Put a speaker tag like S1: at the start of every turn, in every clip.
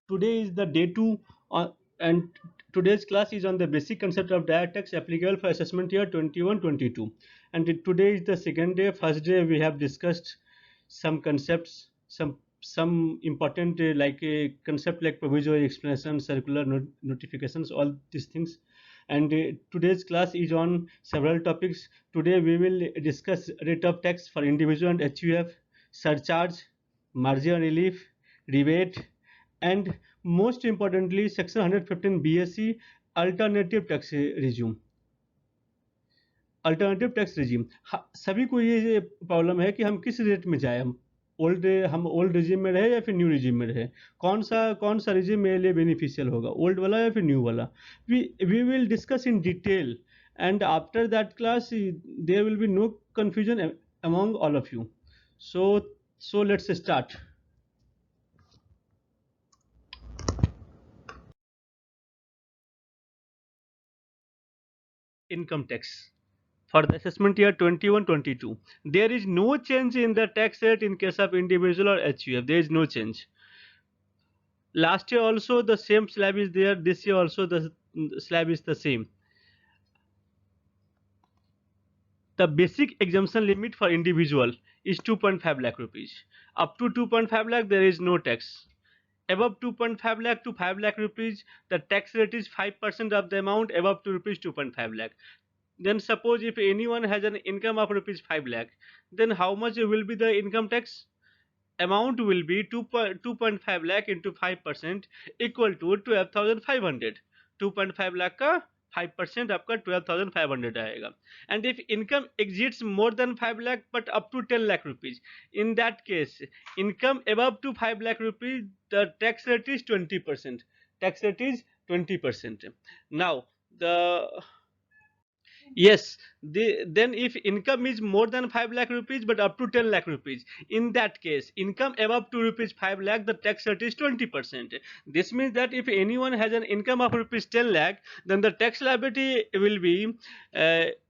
S1: today is the day two, and today's class is on the basic concept of direct tax applicable for assessment year 21-22. And today is the second day. First day we have discussed some concepts, some important like a concept like provisory explanation, circular notifications, all these things. And today's class is on several topics. Today we will discuss rate of tax for individual and HUF, surcharge, margin relief, rebate, and most importantly section 115 BSc alternative tax resume alternative tax regime. सभी को ये problem है कि हम किस rate में जाए, हम ओल्ड रिजीम में रहे या फिर न्यू रिजीम में रहे, कौन सा रिजीम मेरे लिए बेनिफिशियल होगा, ओल्ड वाला या फिर न्यू वाला। We will discuss in detail, and after that class there will be no confusion among all of you. So let's start. Income tax for the assessment year 21-22. There is no change in the tax rate in case of individual or HUF. There is no change. Last year also the same slab is there. This year also the slab is the same. The basic exemption limit for individual is 2.5 lakh rupees. Up to 2.5 lakh there is no tax. Above 2.5 lakh to 5 lakh rupees, the tax rate is 5% of the amount above to rupees 2.5 lakh. Then suppose if anyone has an income of rupees 5 lakh, then how much will be the income tax? Amount will be 2.5 lakh into 5% equal to 12,500. 2.5 lakh का 5% आपका 12,500 आएगा. And if income exceeds more than 5 lakh but up to 10 lakh rupees, in that case income above to 5 lakh rupees, the tax rate is 20%. Tax rate is 20%. Now yes, then if income is more than 5 lakh rupees but up to 10 lakh rupees, in that case income above 2 rupees 5 lakh, the tax rate is 20%. This means that if anyone has an income of rupees 10 lakh, then the tax liability will be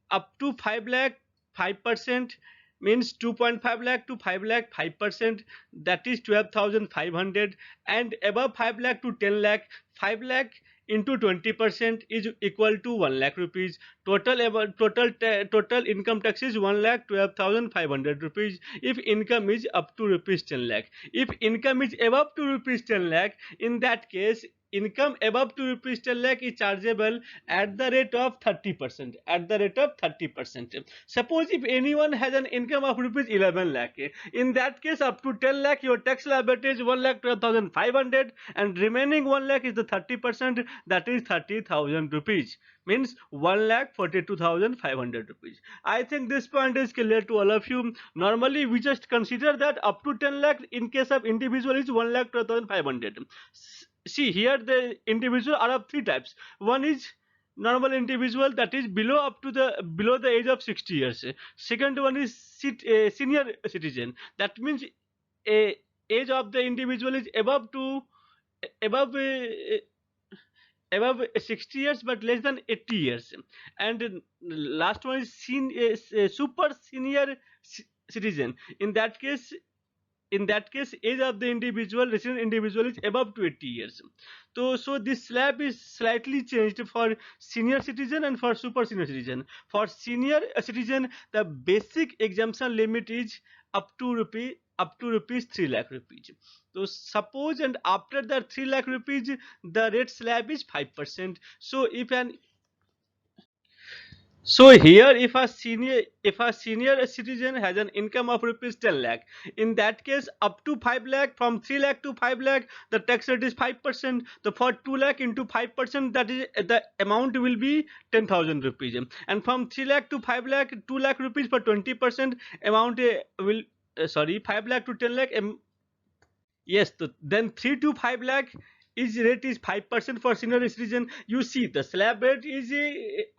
S1: up to 5 lakh 5%, means 2.5 lakh to 5 lakh 5%, that is 12,500, and above 5 lakh to 10 lakh 5 lakh into 20% is equal to 1 lakh rupees. Total income tax is 1,12,500 rupees if income is up to rupees 10 lakh. If income is above to rupees 10 lakh, in that case income above to rupees 10 lakh is chargeable at the rate of 30%. At the rate of 30%. Suppose if anyone has an income of rupees 11 lakh, in that case up to 10 lakh your tax liability is 1,12,500, and remaining 1 lakh is the 30%, that is 30,000 rupees, means 1,42,500 rupees. I think this point is clear to all of you. Normally we just consider that up to 10 lakh in case of individual is 1,12,500. See here the individual are of three types. One is normal individual, that is below the age of 60 years. Second one is senior citizen, that means a age of the individual is above above 60 years but less than 80 years. And last one is super senior citizen. In that case age of the resident individual is above to 80 years. So this slab is slightly changed for senior citizen and for super senior citizen. For senior citizen the basic exemption limit is up to rupees 3 lakh rupees. So suppose, and after the 3 lakh rupees the rate slab is 5%. So here if a senior citizen has an income of rupees 10 lakh, in that case up to 5 lakh, from 3 lakh to 5 lakh the tax rate is 5%. So for 2 lakh into 5%, that is the amount will be 10,000 rupees. And from 3 lakh to 5 lakh 2 lakh rupees for 20% amount will 5 lakh to 10 lakh. Yes, then 3 to 5 lakh is rate is 5% for senior citizen. You see the slab rate is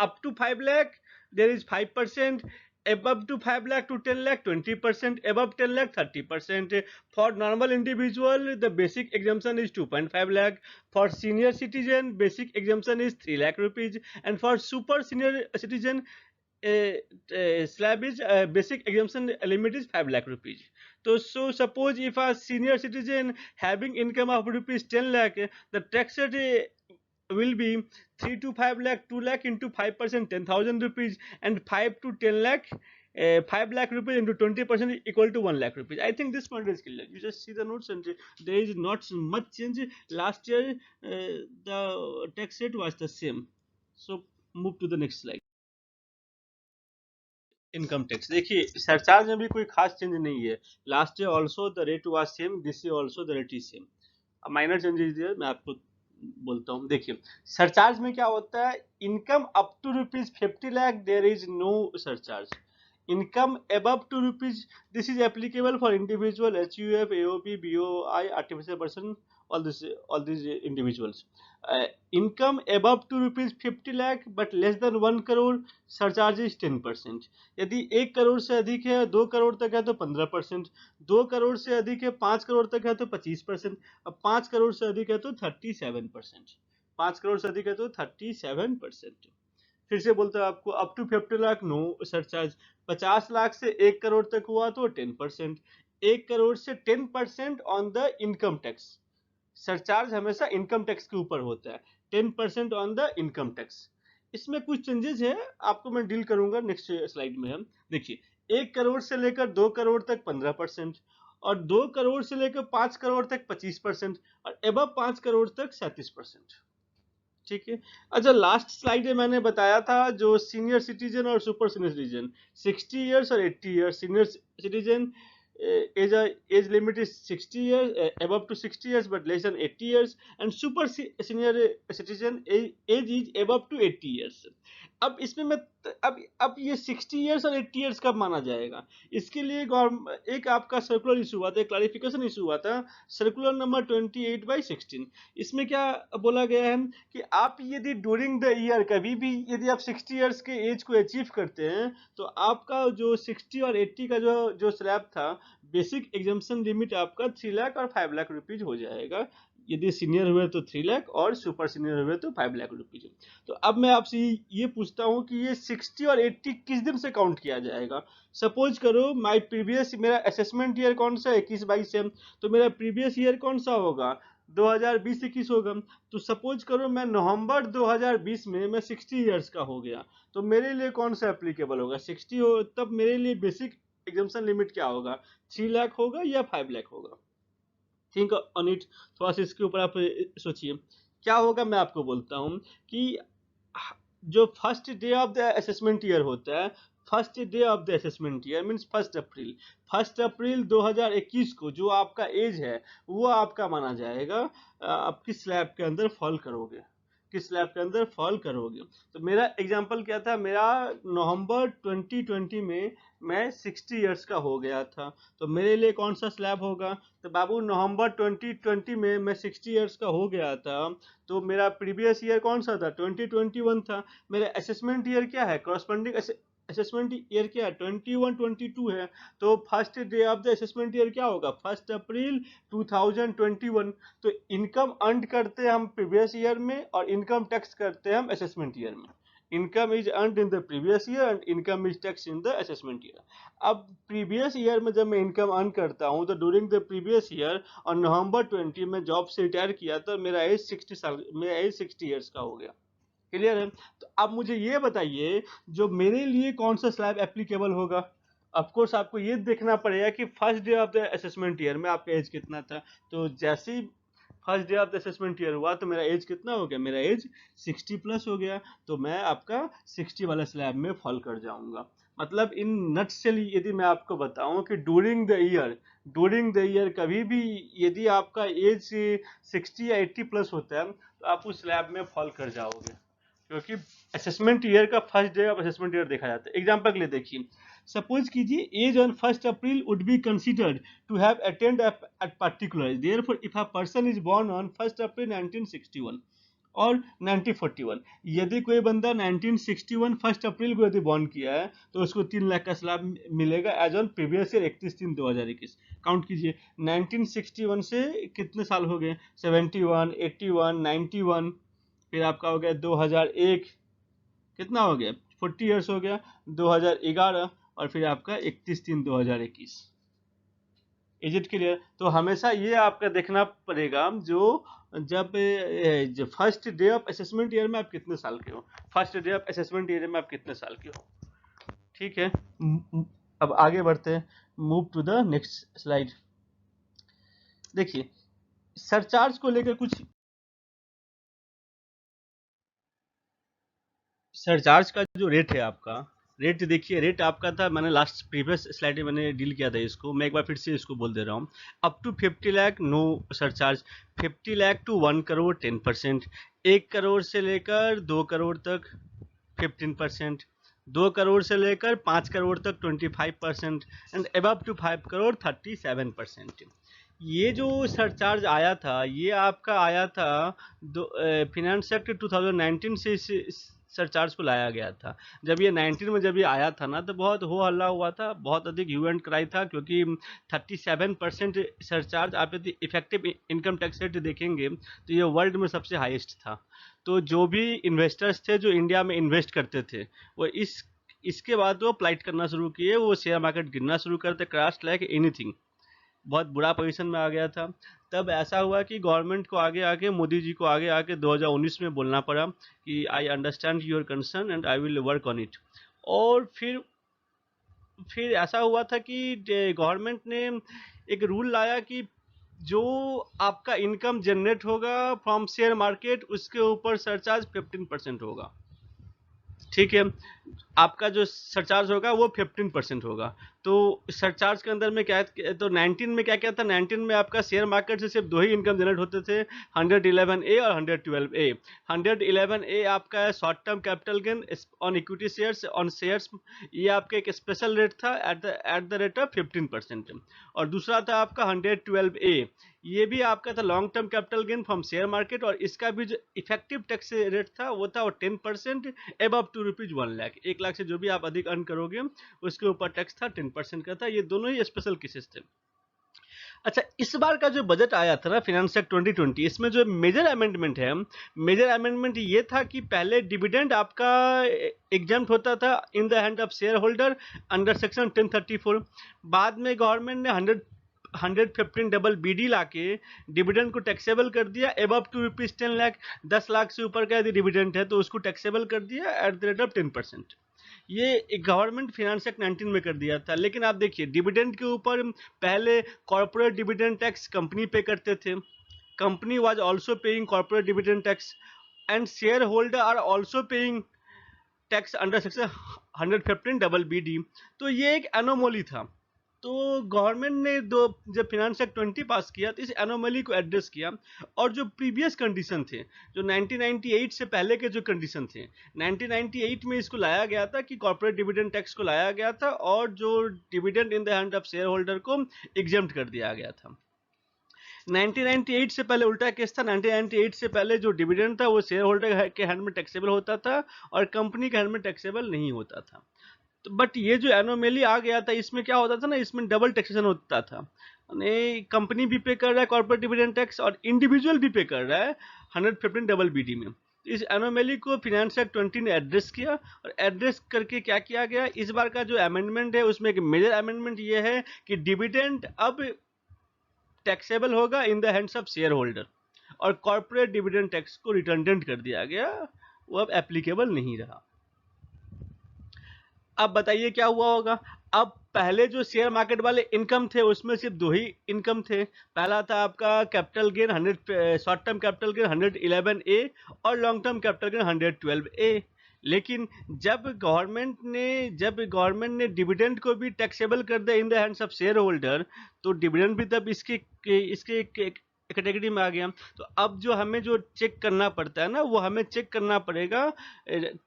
S1: up to 5 lakh there is 5%, above to 5 lakh to 10 lakh 20%, above 10 lakh 30%. For normal individual the basic exemption is 2.5 lakh. For senior citizen basic exemption is 3 lakh rupees, and for super senior citizen slab is basic exemption limit is 5 lakh rupees. तो so suppose if a senior citizen having income of rupees 10 lakh, the tax rate will be 3 to 5 lakh, 2 lakh into 5%, 10,000 rupees, and 5 to 10 lakh, 5 lakh rupees into 20% equal to 1 lakh rupees. I think this point is clear. You just see the notes and there is not much change. Last year the tax rate was the same. So move to the next slide. Income tax देखिए surcharge में भी कोई खास change नहीं है. Last year also the rate was same, this year also the rate is same. Minor changes है, मैं आपको बोलता हूँ. देखिए सरचार्ज में क्या होता है, income up to ₹50 lakh there is no surcharge. Income above 2 rupees, this is applicable for individual, HUF, AOP, BOI, artificial person, all these individuals. Income above 2 rupees 50 lakh but less than 1 crore, surcharge is 10%. यदि 1 करोड़ से अधिक है, 2 करोड़ तक है तो 15%, 2 करोड़ से अधिक है, 5 करोड़ तक है तो 25%, अब 5 करोड़ से अधिक है तो 37%. 5 करोड़ से अधिक है तो 37%. फिर से बोलते हैं आपको, up to 50 lakh no surcharge. 50 lakh से 1 करोड़ तक हुआ तो 10%. 1 करोड़ से 10% on the income tax. Surcharge हमेशा इनकम टैक्स के ऊपर होता है. 10% ऑन द इनकम टैक्स. इसमें कुछ चेंजेस है, आपको मैं डील करूंगा नेक्स्ट स्लाइड में. हम देखिए 1 करोड़ से लेकर 2 करोड़ तक 15%, और 2 करोड़ से लेकर 5 करोड़ तक 25%, और एबव 5 करोड़ तक 37%. ठीक है. अच्छा, लास्ट स्लाइड में मैंने बताया था जो सीनियर सिटीजन और सुपर सीनियर सिटीजन, 60 इयर्स और 80 years. Senior citizen age limit is 60 years, above to 60 years but less than 80 years, and super senior citizen age is above to 80 years. अब इसमें मैं अब ये 60 इयर्स और 80 इयर्स कब माना जाएगा, इसके लिए एक आपका सर्कुलर इशू हुआ था, एक क्लैरिफिकेशन इशू हुआ था, सर्कुलर नंबर 28/16. इसमें क्या बोला गया है कि आप यदि ड्यूरिंग द ईयर कभी भी यदि आप 60 इयर्स के एज को अचीव करते हैं तो आपका जो 60 और 80 का जो स्लैब था, बेसिक एग्जाम्पशन लिमिट आपका 3 लाख और 5 लाख रुपीज हो जाएगा. यदि सीनियर हुए तो 3 लाख और सुपर सीनियर हुए तो 5 लाख रुपीज. तो अब मैं आपसे ये पूछता हूँ कि ये 60 और 80 किस दिन से काउंट किया जाएगा. सपोज करो माय प्रीवियस, मेरा असेसमेंट ईयर कौन सा है, 21-22 है, तो मेरा प्रीवियस ईयर कौन सा होगा, 2020-21 होगा. तो सपोज करो मैं नवंबर 2020 में मैं 60 इयर्स का हो गया, तो मेरे लिए कौन सा एप्लीकेबल होगा, 60 हो, तब मेरे लिए बेसिक एग्जाम्पशन लिमिट क्या होगा, 3 लाख होगा या 5 लाख होगा. थिंक ऑन इट, थोड़ा सा इसके ऊपर आप सोचिए क्या होगा. मैं आपको बोलता हूँ कि जो first day of the assessment year होता है, first day of the assessment year means 1 अप्रैल 2021 को जो आपका एज है वो आपका माना जाएगा. आप किस स्लैब के अंदर फॉल करोगे, किस स्लैब के अंदर फॉल करोगे. तो मेरा एग्जांपल क्या था, मेरा नवंबर 2020 में मैं 60 इयर्स का हो गया था, तो मेरे लिए कौन सा स्लैब होगा. तो बाबू नवंबर 2020 में मैं 60 इयर्स का हो गया था, तो मेरा प्रीवियस ईयर कौन सा था, 2021 था. मेरा असेसमेंट ईयर क्या है, करस्पॉन्डिंग असेसमेंट ईयर क्या है, 21-22 है. तो first day of the assessment year क्या होगा, 1 अप्रैल 2021. तो इनकम अर्न करते हैं हम प्रीवियस ईयर में और इनकम टैक्स करते हैं हम असेसमेंट ईयर में. Income is earned in the previous year and income is tax in the assessment year. अब प्रीवियस ईयर में जब मैं इनकम अर्न करता हूं तो ड्यूरिंग द प्रीवियस ईयर और नवंबर 20 में जॉब से रिटायर किया तो मेरा एज 60 इयर्स का हो गया. क्लियर है. तो अब मुझे ये बताइए जो मेरे लिए कौन सा स्लैब एप्लीकेबल होगा. ऑफ कोर्स आपको ये देखना पड़ेगा कि first day of the assessment year में आपका एज कितना था. तो जैसे ही first day of the assessment year हुआ तो मेरा एज कितना हो गया, मेरा एज 60 प्लस हो गया, तो मैं आपका 60 वाला स्लैब में फॉल कर जाऊंगा. मतलब इन नटसेल यदि मैं आपको बताऊं कि ड्यूरिंग द ईयर कभी भी यदि आपका एज 60 या 80 प्लस होता है तो आप उस स्लैब में फॉल कर जाओगे, क्योंकि असेसमेंट ईयर का first day of assessment year देखा जाता है. एग्जांपल के लिए देखिए, सपोज कीजिए age on 1 April would be considered to have attained at particular, therefore if a person is born on 1 April 1961 और 1941, यदि कोई बंदा 1961 1 अप्रैल को यदि बॉर्न किया है तो उसको 3 लाख का स्लैब मिलेगा age on previous year 31/3/2021. Count कीजिए 1961 से कितने साल हो गए, 71, 81, 91, फिर आपका हो गया 2001, कितना हो गया 40 इयर्स हो गया, 2011 और फिर आपका 31/3/2021. Is it clear? तो हमेशा ये आपका देखना पड़ेगा जब first day of assessment year में आप कितने साल के हो, first day of assessment year में आप कितने साल के हो। ठीक है, अब आगे बढ़ते हैं, move to the next slide. देखिए सरचार्ज को लेकर कुछ, सरचार्ज का जो रेट है आपका, रेट देखिए, रेट आपका था, मैंने लास्ट प्रीवियस स्लाइड में मैंने डील किया था इसको, मैं एक बार फिर से इसको बोल दे रहा हूँ। Up to 50 lakh no surcharge, 50 lakh to 1 crore 10%, 1 crore से लेकर 2 करोड़ तक 15%, 2 करोड़ से लेकर 5 करोड़ तक 25%, एंड अबव टू 5 करोड़ 37%। ये जो सरचार्ज आया था ये आपका आया था फिनेंस एक्ट 2019 से इस सरचार्ज को लाया गया था। जब ये 19 में जब ये आया था ना तो बहुत हो हल्ला हुआ था, बहुत अधिक ह्यू एंड क्राई था, क्योंकि 37% सरचार्ज आप यदि इफेक्टिव इनकम टैक्स रेट देखेंगे तो ये वर्ल्ड में सबसे हाईएस्ट था। तो जो भी इन्वेस्टर्स थे जो इंडिया में इन्वेस्ट करते थे वो इसके बाद वो प्लाइट करना शुरू किए, वो शेयर मार्केट गिरना शुरू करते, क्रैश लाइक एनीथिंग, बहुत बुरा पोजीशन में आ गया था। तब ऐसा हुआ कि गवर्नमेंट को आगे आके, मोदी जी को आगे आके 2019 में बोलना पड़ा कि I understand your concern and I will work on it. और फिर ऐसा हुआ था कि गवर्नमेंट ने एक रूल लाया कि जो आपका इनकम जनरेट होगा फ्रॉम शेयर मार्केट उसके ऊपर सरचार्ज 15% होगा। ठीक है, आपका जो सरचार्ज होगा वो 15% होगा। तो सरचार्ज के अंदर में क्या, तो 19 में क्या क्या था, 19 में आपका शेयर मार्केट से सिर्फ दो ही इनकम जनरेट होते थे, 111A और 112A। 111A आपका short term capital gain on equity shares on shares, ये आपका एक स्पेशल रेट था एट द रेट ऑफ 15%। और दूसरा था आपका 112A, ये भी आपका था long term capital gain from share market, और इसका भी जो इफेक्टिव टैक्स रेट था वो था 10% एबव ₹2 1 लाख, 1 लाख से जो भी आप अधिक अर्न करोगे उसके ऊपर टैक्स था 10% का था। ये दोनों ही स्पेशल केसेस थे। अच्छा, इस बार का जो बजट आया था ना फाइनेंस एक्ट 2020, इसमें जो मेजर अमेंडमेंट है, मेजर अमेंडमेंट ये था कि पहले डिविडेंड आपका एग्जम्प्ट होता था in the hand of share holder under section 1034। बाद में गवर्नमेंट ने 115 डबल बीडी लाके डिविडेंड को टैक्सेबल कर दिया एबव ₹10 लाख, 10 लाख से ऊपर का यदि डिविडेंड है तो उसको टैक्सेबल कर दिया एट द रेट ऑफ 10%। ये गवर्नमेंट फाइनेंस एक्ट 19 में कर दिया था। लेकिन आप देखिए डिविडेंड के ऊपर पहले कॉर्पोरेट डिविडेंड टैक्स कंपनी पे करते थे, company was also paying corporate dividend tax, and share holder are also paying tax under section 115 double BD. तो ये एक एनोमली था। तो गवर्नमेंट ने जब फिनेंस एक्ट 20 पास किया तो इस एनोमली को एड्रेस किया, और जो प्रीवियस कंडीशन थे, जो 1998 से पहले के जो कंडीशन थे, 1998 में इसको लाया गया था कि कॉर्पोरेट डिविडेंड टैक्स को लाया गया था और जो dividend in the hand of share holder को एग्जेम्प्ट कर दिया गया था। 1998 से पहले उल्टा केस था, 1998 से पहले जो डिविडेंड था वो शेयर होल्डर के हैंड में टैक्सेबल होता था और कंपनी के हैंड में टैक्सेबल नहीं होता था। तो बट ये जो एनोमेली आ गया था इसमें क्या होता था ना, इसमें डबल टैक्सेशन होता था, कंपनी भी पे कर रहा है कॉर्पोरेट डिविडेंड टैक्स और इंडिविजुअल भी पे कर रहा है 115 डबल बीडी में। इस एनोमेली को फिनेंस एक्ट 20 ने एड्रेस किया, और एड्रेस करके क्या किया गया, इस बार का जो अमेंडमेंट है उसमें एक मेजर अमेंडमेंट ये है कि डिविडेंड अब टैक्सेबल होगा in the hands of share holder, और कॉर्पोरेट डिविडेंड टैक्स को रिटर्डेंट कर दिया गया, वो अब एप्लीकेबल नहीं रहा। अब बताइए क्या हुआ होगा। अब पहले जो शेयर मार्केट वाले इनकम थे उसमें सिर्फ दो ही इनकम थे, पहला था आपका capital gain 100, short term capital gain 111A और long term capital gain 112A। लेकिन जब गवर्नमेंट ने डिविडेंड को भी टैक्सेबल कर दिया in the hands of share holder, तो डिविडेंड भी तब इसके कैटेगरी में आ गया। तो अब जो हमें जो चेक करना पड़ता है ना, वो हमें चेक करना पड़ेगा,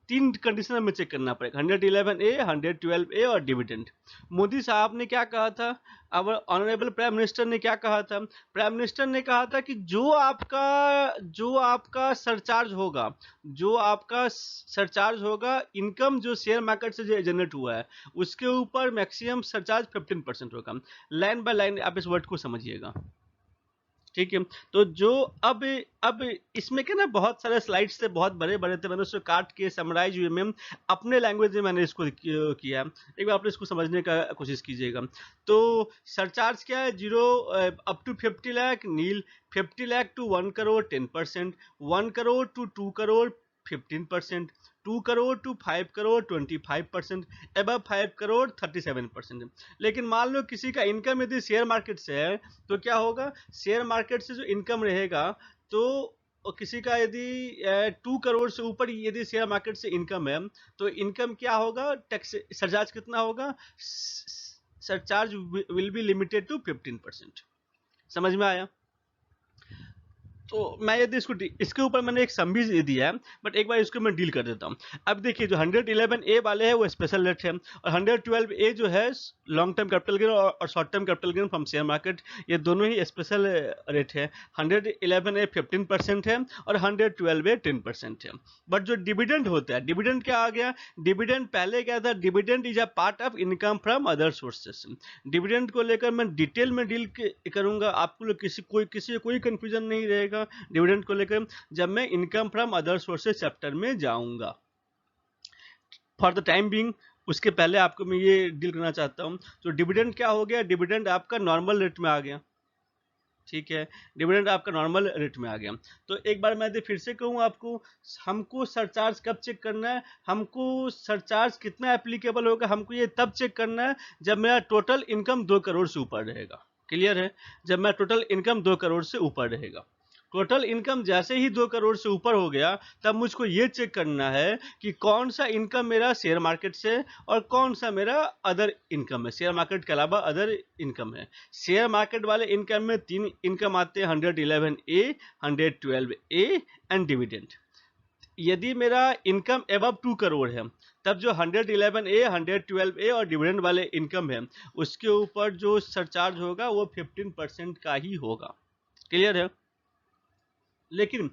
S1: 3 कंडीशन हमें चेक करना पड़ेगा, 111A, 112A और डिविडेंड। मोदी साहब ने क्या कहा था, अब ऑनरेबल प्राइम मिनिस्टर ने क्या कहा था, प्राइम मिनिस्टर ने कहा था कि जो आपका सरचार्ज होगा इनकम जो शेयर मार्केट से जनरेट हुआ है उसके ऊपर मैक्सिमम सरचार्ज 15% होगा। लाइन बाय लाइन आप इस वर्ड को समझिएगा। ठीक है। तो जो अब इसमें क्या ना बहुत सारे स्लाइड्स थे, बहुत बड़े बड़े थे, मैंने उसको काट के समराइज हुए में अपने लैंग्वेज में मैंने इसको किया। एक बार आप इसको समझने का कोशिश कीजिएगा। तो सरचार्ज क्या है, 0 up to 50 lakh nil, 50 lakh to 1 crore 10%, 1 crore to 2 crore 15%, 2 crore to 5 crore 25%, above 5 crore 37%। लेकिन मान लो किसी का इनकम यदि शेयर मार्केट से है तो क्या होगा, शेयर मार्केट से जो इनकम रहेगा, तो किसी का यदि 2 करोड़ से ऊपर यदि शेयर मार्केट से इनकम है, तो इनकम क्या होगा, टैक्स सरचार्ज कितना होगा, surcharge will be limited to 15%। समझ में आया? तो मैं यदि इसके ऊपर मैंने एक सम भी दिया है, बट एक बार इसको मैं डील कर देता हूँ। अब देखिए जो 111 ए वाले हैं वो स्पेशल रेट है, और 112 ए जो है लॉन्ग टर्म कैपिटल गेन और short term capital gain from share market, ये दोनों ही स्पेशल रेट है। 111 ए 15% है और 112 ए 10% है। बट जो डिविडेंड होता है, डिविडेंड क्या आ गया, डिविडेंड पहले क्या था, dividend is a part of income from other sources. Dividend को लेकर मैं डिटेल में डील करूंगा, आपको लोग किसी कोई कंफ्यूजन नहीं रहेगा डिविडेंड को लेकर, जब मैं income from other sources chapter में जाऊंगा। फॉर द टाइम बीइंग उसके पहले आपको मैं ये डील करना चाहता हूं। तो डिविडेंड क्या हो गया, डिविडेंड आपका नॉर्मल रेट में आ गया। ठीक है, डिविडेंड आपका नॉर्मल रेट में आ गया। तो एक बार मैं फिर से कहूँ आपको, हमको सरचार्ज कब चेक करना है, हमको सरचार्ज कितना एप्लीकेबल होगा, हमको ये तब चेक करना है जब मेरा टोटल इनकम 2 करोड़ से ऊपर रहेगा। क्लियर है? जब मेरा टोटल इनकम 2 करोड़ से ऊपर रहेगा। टोटल इनकम जैसे ही 2 करोड़ से ऊपर हो गया, तब मुझको ये चेक करना है कि कौन सा इनकम मेरा शेयर मार्केट से और कौन सा मेरा अदर इनकम है, शेयर मार्केट के अलावा अदर इनकम है। शेयर मार्केट वाले इनकम में 3 इनकम आते हैं, 111 ए, 112 ए एंड डिविडेंड। यदि मेरा इनकम एबव 2 करोड़ है, तब जो 111 ए, 112 ए और डिविडेंड वाले इनकम है, उसके ऊपर जो सरचार्ज होगा वो 15% का ही होगा। क्लियर है? लेकिन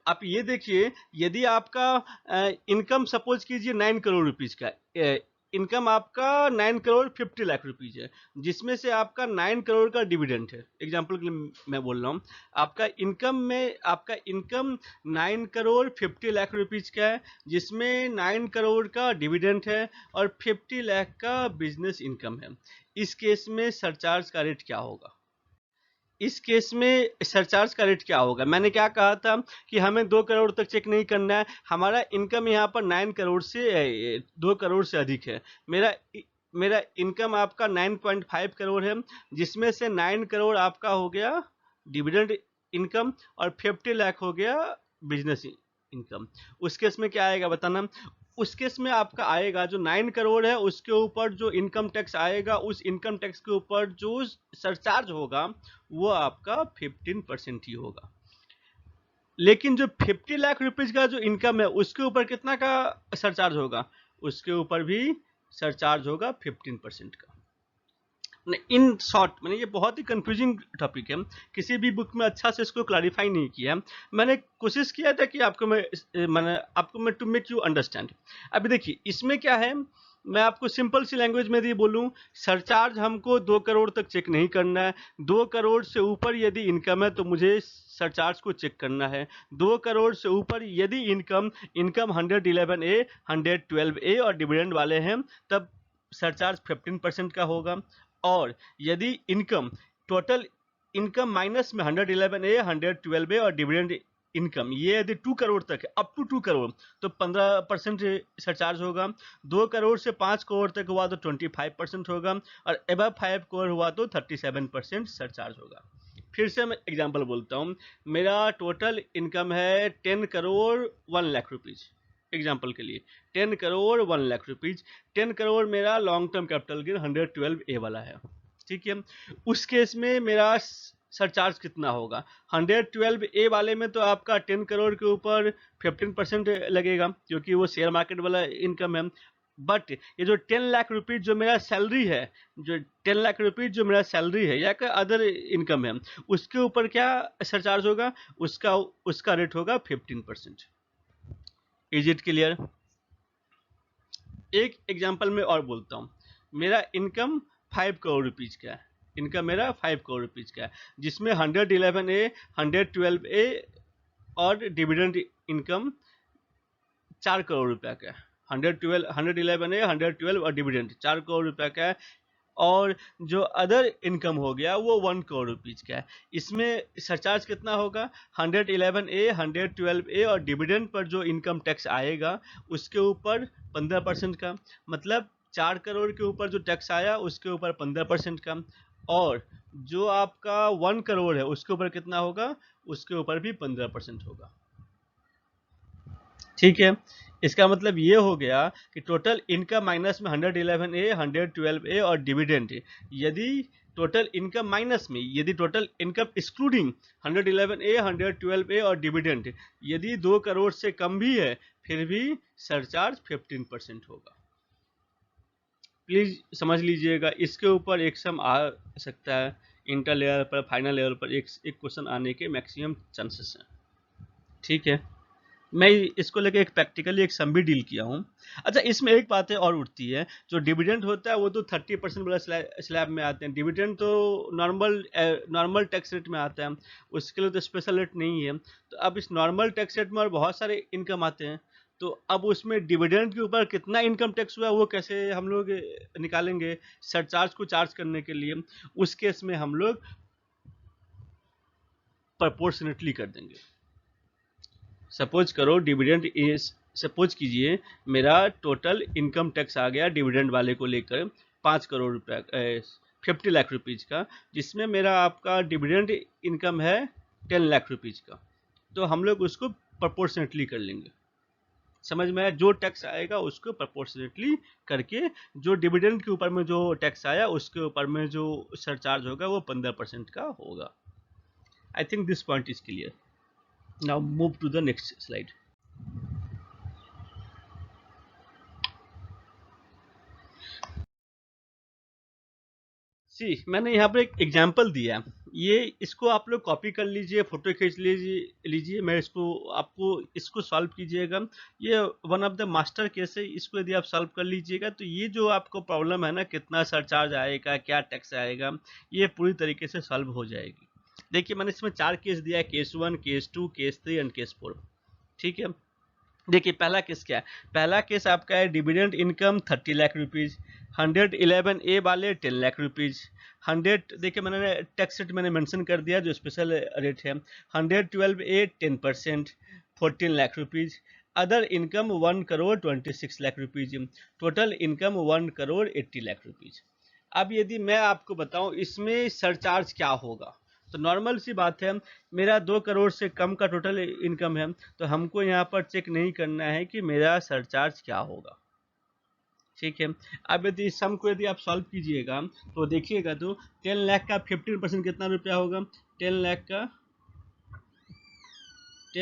S1: आप ये देखिए, यदि आपका इनकम सपोज कीजिए 9 करोड़ रुपीज का, इनकम आपका 9 करोड़ 50 लाख रुपीज है, जिसमें से आपका 9 करोड़ का डिविडेंड है। एग्जांपल के लिए मैं बोल रहा हूँ, आपका इनकम 9 करोड़ 50 लाख रुपीज का है, जिसमें 9 करोड़ का डिविडेंड है और 50 लाख का बिजनेस इनकम है। इस केस में सरचार्ज का रेट क्या होगा? इस केस में सरचार्ज का रेट क्या होगा? मैंने क्या कहा था कि हमें 2 करोड़ तक चेक नहीं करना है, हमारा इनकम यहाँ पर 9 करोड़ से 2 करोड़ से अधिक है। मेरा इनकम आपका 9.5 करोड़ है, जिसमें से 9 करोड़ आपका हो गया डिविडेंड इनकम और 50 लाख हो गया बिजनेस इनकम। उस केस में क्या आएगा बताना? उस केस में आपका आएगा जो 9 करोड़ है उसके ऊपर जो इनकम टैक्स आएगा, उस इनकम टैक्स के ऊपर जो सरचार्ज होगा वो आपका 15% ही होगा। लेकिन जो 50 लाख रुपीज का जो इनकम है उसके ऊपर कितना का सरचार्ज होगा? उसके ऊपर भी सरचार्ज होगा 15% का। इन शॉर्ट मैंने, ये बहुत ही कंफ्यूजिंग टॉपिक है, किसी भी बुक में अच्छा से इसको क्लैरिफाई नहीं किया। मैंने कोशिश किया था कि आपको मैं टू मेक यू अंडरस्टैंड। अभी देखिए इसमें क्या है, मैं आपको सिंपल सी लैंग्वेज में यदि बोलूं, सरचार्ज हमको 2 करोड़ तक चेक नहीं करना है। 2 करोड़ से ऊपर यदि इनकम है तो मुझे सरचार्ज को चेक करना है। 2 करोड़ से ऊपर यदि इनकम 111 ए, 112 ए और डिविडेंड वाले हैं, तब सरचार्ज 15% का होगा। और यदि इनकम टोटल इनकम माइनस में 111 ए, 112 ए और डिविडेंड इनकम ये यदि 2 करोड़ तक है, अप टू 2 करोड़, तो 15% सरचार्ज होगा। 2 करोड़ से 5 करोड़ तक हुआ तो 25% होगा, और अबव 5 करोड़ हुआ तो 37% सरचार्ज होगा। फिर से मैं एग्जांपल बोलता हूँ, मेरा टोटल इनकम है 10 करोड़ 1 लाख रुपीज। एग्जाम्पल के लिए 10 करोड़ 1 लाख रुपीज। 10 करोड़ मेरा लॉन्ग टर्म कैपिटल गेन 112 ए वाला है। ठीक है, उस केस में मेरा सरचार्ज कितना होगा? 112 ए वाले में तो आपका 10 करोड़ के ऊपर 15% लगेगा, क्योंकि वो शेयर मार्केट वाला इनकम है। बट ये जो 10 लाख रुपीज जो मेरा सैलरी है, जो 10 लाख रुपीज जो मेरा सैलरी है या अदर इनकम है, उसके ऊपर क्या सरचार्ज होगा? उसका रेट होगा 15%। Is it clear? एक एग्जांपल में और बोलता हूँ, मेरा इनकम 5 करोड़ रुपीज का है। इनकम मेरा 5 करोड़ रुपीज का है, जिसमें 111A, 112A और डिविडेंड इनकम 4 करोड़ रुपया का है। 111A, 112 और डिविडेंड 4 करोड़ रुपया का है। और जो अदर इनकम हो गया वो 1 करोड़ रुपीज का है। इसमें सरचार्ज कितना होगा? 111A, 112A और डिविडेंड पर जो इनकम टैक्स आएगा उसके ऊपर 15% का, मतलब 4 करोड़ के ऊपर जो टैक्स आया उसके ऊपर 15% का, और जो आपका 1 करोड़ है उसके ऊपर कितना होगा? उसके ऊपर भी 15% होगा। ठीक है, इसका मतलब ये हो गया कि टोटल इनकम माइनस में 111A, 112A और डिविडेंड, यदि टोटल इनकम माइनस में, यदि total income excluding 111A, 112A और डिविडेंड यदि 2 करोड़ से कम भी है फिर भी सरचार्ज 15% होगा। प्लीज समझ लीजिएगा, इसके ऊपर एक सम आ सकता है, इंटर लेवल पर, फाइनल लेवल पर एक क्वेश्चन आने के मैक्सिमम चांसेस हैं। ठीक है, मैं इसको लेके एक प्रैक्टिकली एक सम भी डील किया हूँ। अच्छा, इसमें एक बात और उठती है, जो डिविडेंड होता है वो तो 30% वाला स्लैब में आते हैं। डिविडेंड तो नॉर्मल टैक्स रेट में आता है, उसके लिए तो स्पेशल रेट नहीं है। तो अब इस नॉर्मल टैक्स रेट में और बहुत सारे इनकम आते हैं, तो अब उसमें डिविडेंड के ऊपर कितना इनकम टैक्स हुआ वो कैसे हम लोग निकालेंगे सरचार्ज को चार्ज करने के लिए? उस केस में हम लोग प्रपोर्शनेटली कर देंगे। सपोज करो डिविडेंड इज, सपोज कीजिए मेरा टोटल इनकम टैक्स आ गया डिविडेंड वाले को लेकर 5 करोड़ रुपया, 50 लाख रुपीज का, जिसमें मेरा आपका डिविडेंड इनकम है 10 लाख रुपीज का। तो हम लोग उसको प्रपोर्शनेटली कर लेंगे। समझ में आया? जो टैक्स आएगा उसको प्रपोर्शनेटली करके, जो डिविडेंड के ऊपर में जो टैक्स आया उसके ऊपर में जो सरचार्ज होगा वो 15% का होगा। आई think this point is clear. Now move to the next slide. मैंने यहाँ पर एक एग्जाम्पल दिया, ये इसको आप लोग कॉपी कर लीजिए, फोटो खींच लीजिए, मैं इसको आपको इसको सॉल्व कीजिएगा। ये one of the master case है, इसको यदि आप सॉल्व कर लीजिएगा तो ये जो आपको प्रॉब्लम है ना, कितना सरचार्ज आएगा, क्या टैक्स आएगा, ये पूरी तरीके से सॉल्व हो जाएगी। देखिए मैंने इसमें 4 केस दिया है, case 1, case 2, case 3 and case 4। ठीक है, देखिए पहला केस क्या है? पहला केस आपका है dividend income 30 lakh rupees, 111A वाले 10 लाख रुपीज, 100, देखिए मैंने टैक्स रेट मैंने मेंशन कर दिया जो स्पेशल रेट है, 112A 10%, 14 lakh rupees, other income 1 crore 26 lakh rupees, total income 1 crore 80 lakh rupees. अब यदि मैं आपको बताऊं इसमें सरचार्ज क्या होगा, तो नॉर्मल सी बात है, मेरा 2 करोड़ से कम का टोटल इनकम है, तो हमको यहाँ पर चेक नहीं करना है कि मेरा सरचार्ज क्या होगा। ठीक है, अब यदि सम को यदि आप सॉल्व कीजिएगा तो देखिएगा तो 10 लाख का 15% कितना रुपया होगा? 10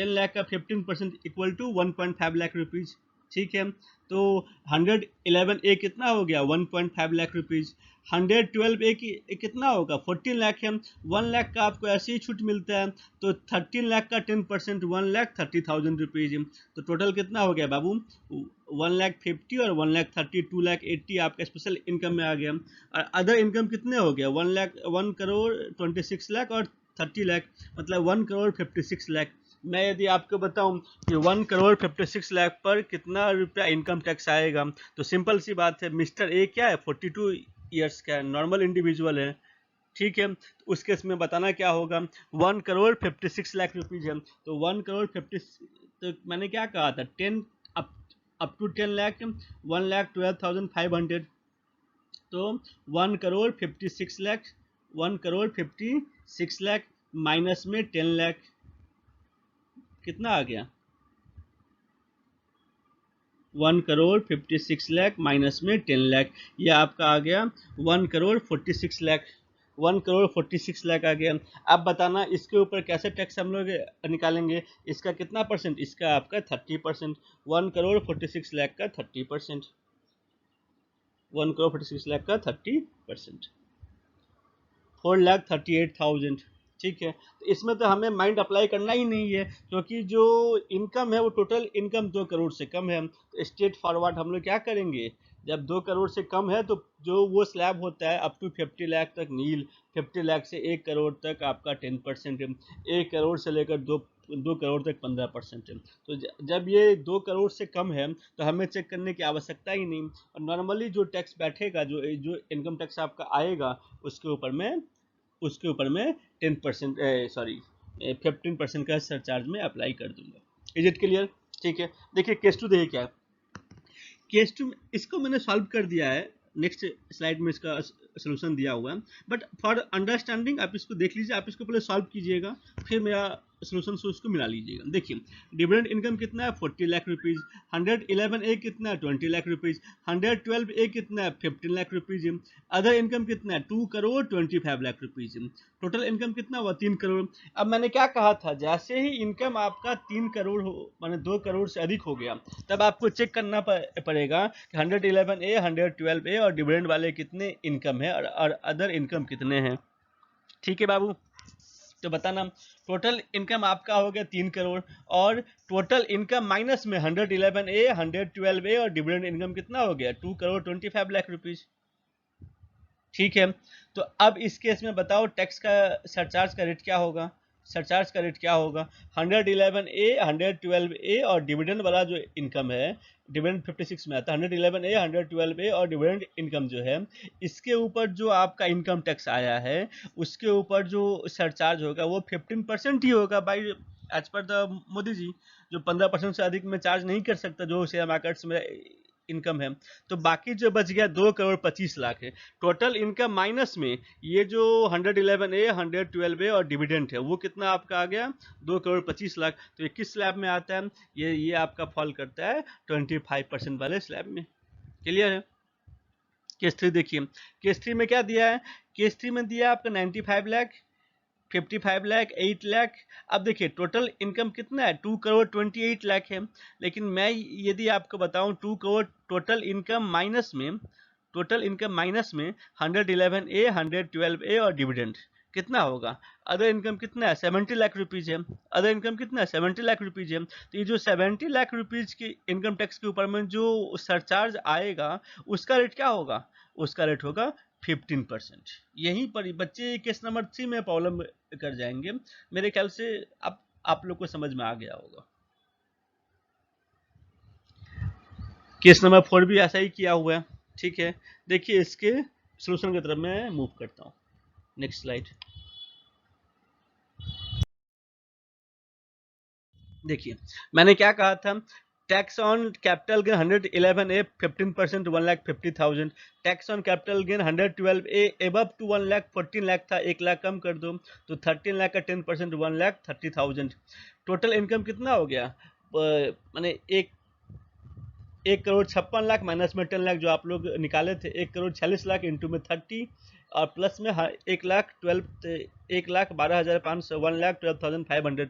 S1: लाख का 15% इक्वल टू 1.5 लाख रुपीज। ठीक है, तो 111A कितना हो गया? 1.5 लाख रुपीज। 112A की कितना होगा? 14 लाख है। 1 लाख का आपको ऐसे ही छूट मिलता है, तो 13 लाख का 10% 1,30,000 रुपीज, तो टोटल कितना हो गया बाबू? 1,50,000 और 1,30,000, 2,80,000 आपका स्पेशल इनकम में आ गया। और अदर इनकम कितने हो गया? 1 करोड़ 26 लाख और 30 लाख, मतलब 1 करोड़ 56 लाख। मैं यदि आपको बताऊं कि 1 करोड़ 56 लाख पर कितना रुपया इनकम टैक्स आएगा, तो सिंपल सी बात है, मिस्टर ए क्या है? 42 ईयर्स का है, नॉर्मल इंडिविजुअल है। ठीक है, तो उस केस में बताना क्या होगा? 1 करोड़ 56 लाख रुपीज है, तो 1 करोड़ 50, तो मैंने क्या कहा था? 10 अप टू 10 लाख, 1,12,500, तो 1 करोड़ 56 लाख, 1 करोड़ 56 लाख माइनस में 10 लाख, कितना आ गया? 1 करोड़ 56 लाख माइनस में 10 लाख, ये आपका आ गया 1 करोड़ 46 लाख। 1 करोड़ 46 लाख आ गया। अब बताना इसके ऊपर कैसे टैक्स हम लोग निकालेंगे? इसका कितना परसेंट? इसका आपका 30%। 1 करोड़ 46 लाख का 30%, 1 करोड़ 46 लाख का 30%, 4,38,000। ठीक है, तो इसमें तो हमें माइंड अप्लाई करना ही नहीं है, क्योंकि जो इनकम है वो टोटल इनकम 2 करोड़ से कम है। तो स्ट्रेट फॉरवर्ड हम लोग क्या करेंगे? जब 2 करोड़ से कम है तो जो वो स्लैब होता है अप टू 50 लाख तक नील, 50 लाख से 1 करोड़ तक आपका 10%, 1 करोड़ से लेकर 2 करोड़ तक 15%। तो जब ये 2 करोड़ से कम है तो हमें चेक करने की आवश्यकता ही नहीं। और नॉर्मली जो टैक्स बैठेगा, जो इनकम टैक्स आपका आएगा, उसके ऊपर में 10% सॉरी 15% का सरचार्ज में अप्लाई कर दूंगा। Is it clear? ठीक है, देखिए केस टू देखिए क्या है। केस टू इसको मैंने सॉल्व कर दिया है, नेक्स्ट स्लाइड में इसका सोल्यूशन दिया हुआ है, बट फॉर अंडरस्टैंडिंग आप इसको देख लीजिए, आप इसको पहले सॉल्व कीजिएगा, फिर मेरा सोल्यूशन से उसको मिला लीजिएगा। देखिए डिविडेंड इनकम कितना है 40 लाख रुपीज, 111A कितना है 20 लाख रुपीज, 112A कितना है 15 लाख रुपीज, अदर इनकम कितना है 2 crore 25 lakh rupees, total income कितना हुआ 3 करोड़। अब मैंने क्या कहा था, जैसे ही इनकम आपका 3 करोड़ हो माने 2 करोड़ से अधिक हो गया, तब आपको चेक करना पड़ेगा कि 111A 112A और डिविडेंड वाले कितने इनकम है और अदर इनकम कितने हैं। ठीक है बाबू, तो बताना टोटल इनकम आपका हो गया 3 करोड़ और टोटल इनकम माइनस में 111A 112A और डिविडेंड इनकम कितना हो गया 2 करोड़ 25 लाख रुपीज। ठीक है, तो अब इस केस में बताओ टैक्स का सरचार्ज का रेट क्या होगा। सरचार्ज का रेट क्या होगा 111A 112A और डिविडेंड वाला जो इनकम है, डिविडेंड 56 में आता है, 111A 112A और डिविडेंड इनकम जो है, इसके ऊपर जो आपका इनकम टैक्स आया है उसके ऊपर जो सरचार्ज होगा वो 15% ही होगा भाई, as per the Modi ji. जो 15% से अधिक में चार्ज नहीं कर सकता जो शेयर मार्केट्स में इनकम है। तो बाकी जो बच गया 2 करोड़ 25 लाख है टोटल इनकम माइनस में ये जो 111A 112A और डिविडेंड है वो कितना आपका आ गया 2 करोड़ 25 लाख। तो ये किस स्लैब में आता है, ये आपका फॉल करता है 25% वाले स्लैब में। क्लियर है? केस 3 देखिए, केस 3 में क्या दिया है, केस 3 में दिया आपका 95 लाख, 55 लाख, 8 लाख। अब देखिए टोटल इनकम कितना है 2 करोड़ 28 लाख है, लेकिन मैं यदि आपको बताऊं 2 करोड़ टोटल इनकम माइनस में, टोटल इनकम माइनस में 111A 112A और डिविडेंड कितना होगा, अदर इनकम कितना है 70 लाख रुपीज है, अदर इनकम कितना है 70 लाख रुपीज है। तो ये जो 70 लाख रुपीज की इनकम टैक्स के ऊपर में जो सरचार्ज आएगा उसका रेट क्या होगा, उसका रेट होगा 15%। यहीं पर बच्चे केस नंबर 3 में प्रॉब्लम कर जाएंगे। मेरे ख्याल से आप लोग को समझ में आ गया होगा। केस नंबर 4 भी ऐसा ही किया हुआ है। ठीक है, देखिए इसके सोल्यूशन की तरफ मैं मूव करता हूँ। नेक्स्ट स्लाइड देखिए, मैंने क्या कहा था, tax on capital gain 111A 15% 1,50,000, tax on capital gain 112A above to 1,14 lakh था, 1 लाख कम कर दो तो 13 लाख का 10% 1,30,000। टोटल इनकम कितना हो गया, मैंने 1 करोड़ 56 लाख माइनस में 10 लाख जो आप लोग निकाले थे, 1 करोड़ 46 लाख इंटू में 30 और प्लस में 1,12,500 1,12,500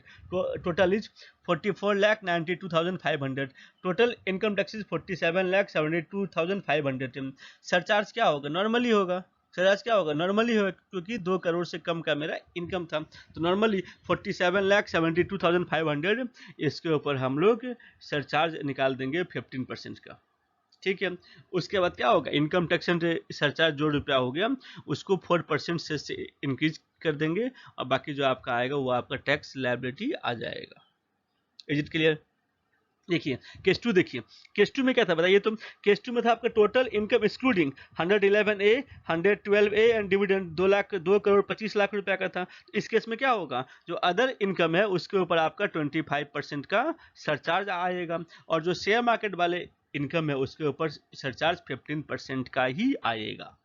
S1: total is 44,92,500। Total income tax is 47,72,500। Surcharge क्या होगा, नॉर्मली होगा, सरचार्ज क्या होगा नॉर्मली होगा क्योंकि 2 करोड़ से कम का मेरा इनकम था, तो नॉर्मली 47,72,500 इसके ऊपर हम लोग सरचार्ज निकाल देंगे 15% का। ठीक है, उसके बाद क्या होगा, इनकम टैक्स एंड सरचार्ज जो रुपया हो गया उसको 4% से इंक्रीज कर देंगे और बाकी जो आपका आएगा वो आपका टैक्स लायबिलिटी आ जाएगा। Is it clear? देखिए केस 2 देखिए, केस 2 में क्या था बताइए तुम, केस 2 में था आपका total income excluding 111A 112A and dividend 2 crore 25 lakh रुपया का था। इस केस में क्या होगा, जो अदर इनकम है उसके ऊपर आपका 25% का सरचार्ज आएगा और जो शेयर मार्केट वाले इनकम है उसके ऊपर सरचार्ज 15% का ही आएगा।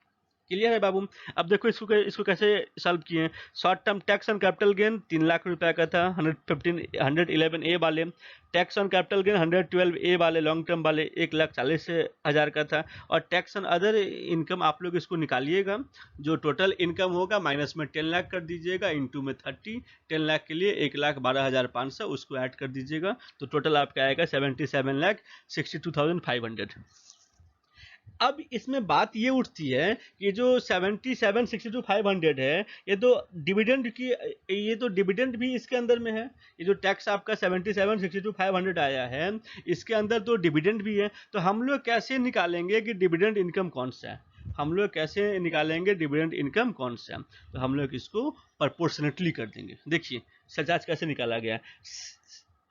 S1: क्लियर है बाबू? अब देखो इसको कैसे सॉल्व किए हैं। Short term tax on capital gain 3 lakh रुपया का था 111A वाले, tax on capital gain 112A वाले लॉन्ग टर्म वाले 1,40,000 का था और टैक्स ऑन अदर इनकम आप लोग इसको निकालिएगा, जो टोटल इनकम होगा माइनस में 10 लाख कर दीजिएगा इंटू में 30, 10 लाख के लिए 1,12,500 उसको ऐड कर दीजिएगा तो टोटल आपका आएगा 77,62,500। अब इसमें बात ये उठती है कि जो 77 62 500 है, ये तो डिविडेंड की, ये तो डिविडेंड भी इसके अंदर में है। ये जो टैक्स आपका 77 62 500 आया है, इसके अंदर तो डिविडेंड भी है। तो हम लोग कैसे निकालेंगे कि डिविडेंड इनकम कौन सा है? हम लोग कैसे निकालेंगे डिविडेंड इनकम कौन सा है? तो हम लोग इसको प्रोपोर्शनेटली कर देंगे। देखिए सरचार्ज कैसे निकाला गया है।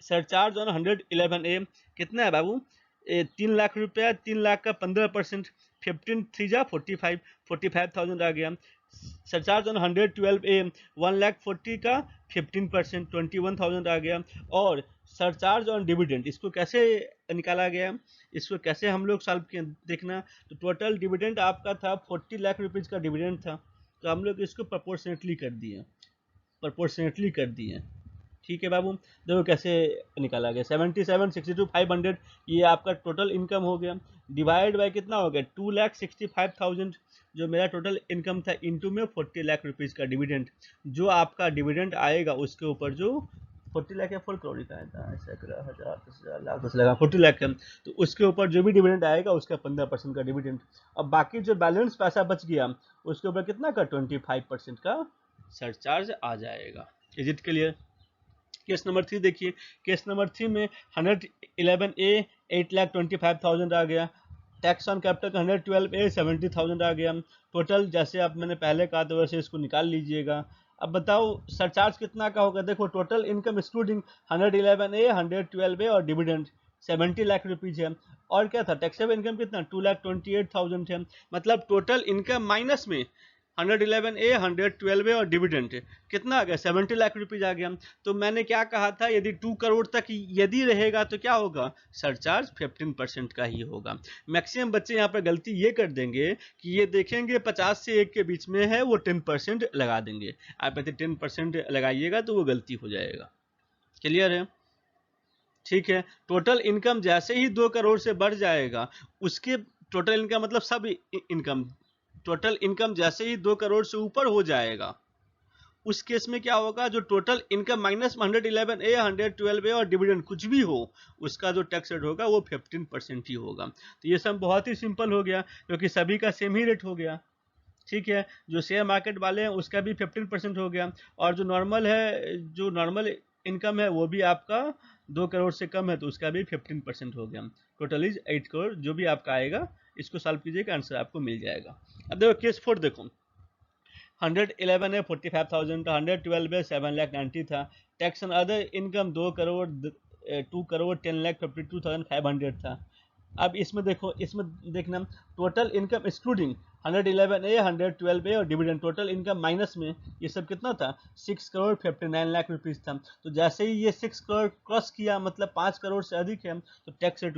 S1: सरचार्ज ऑन 111A कितना है बाबू? 3 लाख रुपया, 3 लाख का 15%, 15 थ्री जा 45, 45,000 आ गया। सरचार्ज ऑन 112A 1,40,000 का 15%, 21,000 आ गया। और सरचार्ज ऑन डिविडेंड, इसको कैसे निकाला गया, इसको कैसे हम लोग सॉल्व किए देखना। तो टोटल डिविडेंड आपका था 40 लाख रुपीज़ का डिविडेंड था, तो हम लोग इसको प्रोपोर्शनेटली कर दिए, प्रोपोर्शनेटली कर दिए। ठीक है बाबू, देखो कैसे निकाला गया। 77 62 500 ये आपका टोटल इनकम हो गया, डिवाइड बाय कितना हो गया 2,65,000 जो मेरा टोटल इनकम था, इनटू में 40 लाख रुपीज़ का डिविडेंड। जो आपका डिविडेंड आएगा उसके ऊपर जो 40 लाख या 4 करोड़ का था, सैकड़ा हजार 10,000 लाख 10 लाख 40 लाख का, तो उसके ऊपर जो भी डिविडेंड आएगा उसका 15% का डिविडेंड। अब बाकी जो बैलेंस पैसा बच गया उसके ऊपर कितना का 25% का सरचार्ज आ जाएगा। Is it clear? Case number 3 देखिए। केस नंबर 3 में 111A 8,25,000 आ गया। टैक्स ऑन कैपिटल का 112A 70,000 आ गया। टोटल जैसे अब मैंने पहले कहा था वैसे इसको निकाल लीजिएगा। अब बताओ सरचार्ज कितना का होगा। देखो total income excluding 111A 112A और डिविडेंड 70 लाख रुपीज है। और क्या था, टैक्सेबल इनकम कितना 2,28,000 है। मतलब टोटल इनकम माइनस में 111A 112A और डिविडेंड कितना आ गया 70 लाख रुपीज आ गया। तो मैंने क्या कहा था, यदि 2 करोड़ तक यदि रहेगा तो क्या होगा, सरचार्ज 15% का ही होगा। मैक्सिमम बच्चे यहाँ पर गलती ये कर देंगे कि ये देखेंगे 50 से 1 के बीच में है वो 10% लगा देंगे। आप यदि 10% लगाइएगा तो वो गलती हो जाएगा। क्लियर है? ठीक है। टोटल इनकम जैसे ही 2 करोड़ से बढ़ जाएगा, उसके टोटल इनकम मतलब सब इनकम, टोटल इनकम जैसे ही 2 करोड़ से ऊपर हो जाएगा, उस केस में क्या होगा, जो total income minus 111A 112A और डिविडेंड कुछ भी हो, उसका जो टैक्स रेट होगा वो 15% ही होगा। तो ये सब बहुत ही सिंपल हो गया क्योंकि सभी का सेम ही रेट हो गया। ठीक है, जो शेयर मार्केट वाले हैं उसका भी 15% हो गया, और जो नॉर्मल है, जो नॉर्मल इनकम है वो भी आपका 2 करोड़ से कम है तो उसका भी 15% हो गया। Total is 8 crore. जो भी आपका आएगा इसको सॉल्व कीजिएगा, आंसर आपको मिल जाएगा। अब देखो केस 4 देखो। 111 है 45,000 था, 112 है 7,90,000 था। Tax on other income 2 crore 2 crore 10,52,500 था। अब इसमें देखो, इसमें देखना total income excluding 111A 112A और डिविडेंड, टोटल इनकम माइनस में ये सब कितना था 6 करोड़ 59 लाख रुपीज़ था। तो जैसे ही ये 6 करोड़ क्रॉस किया, मतलब 5 करोड़ से अधिक है, तो टैक्स रेट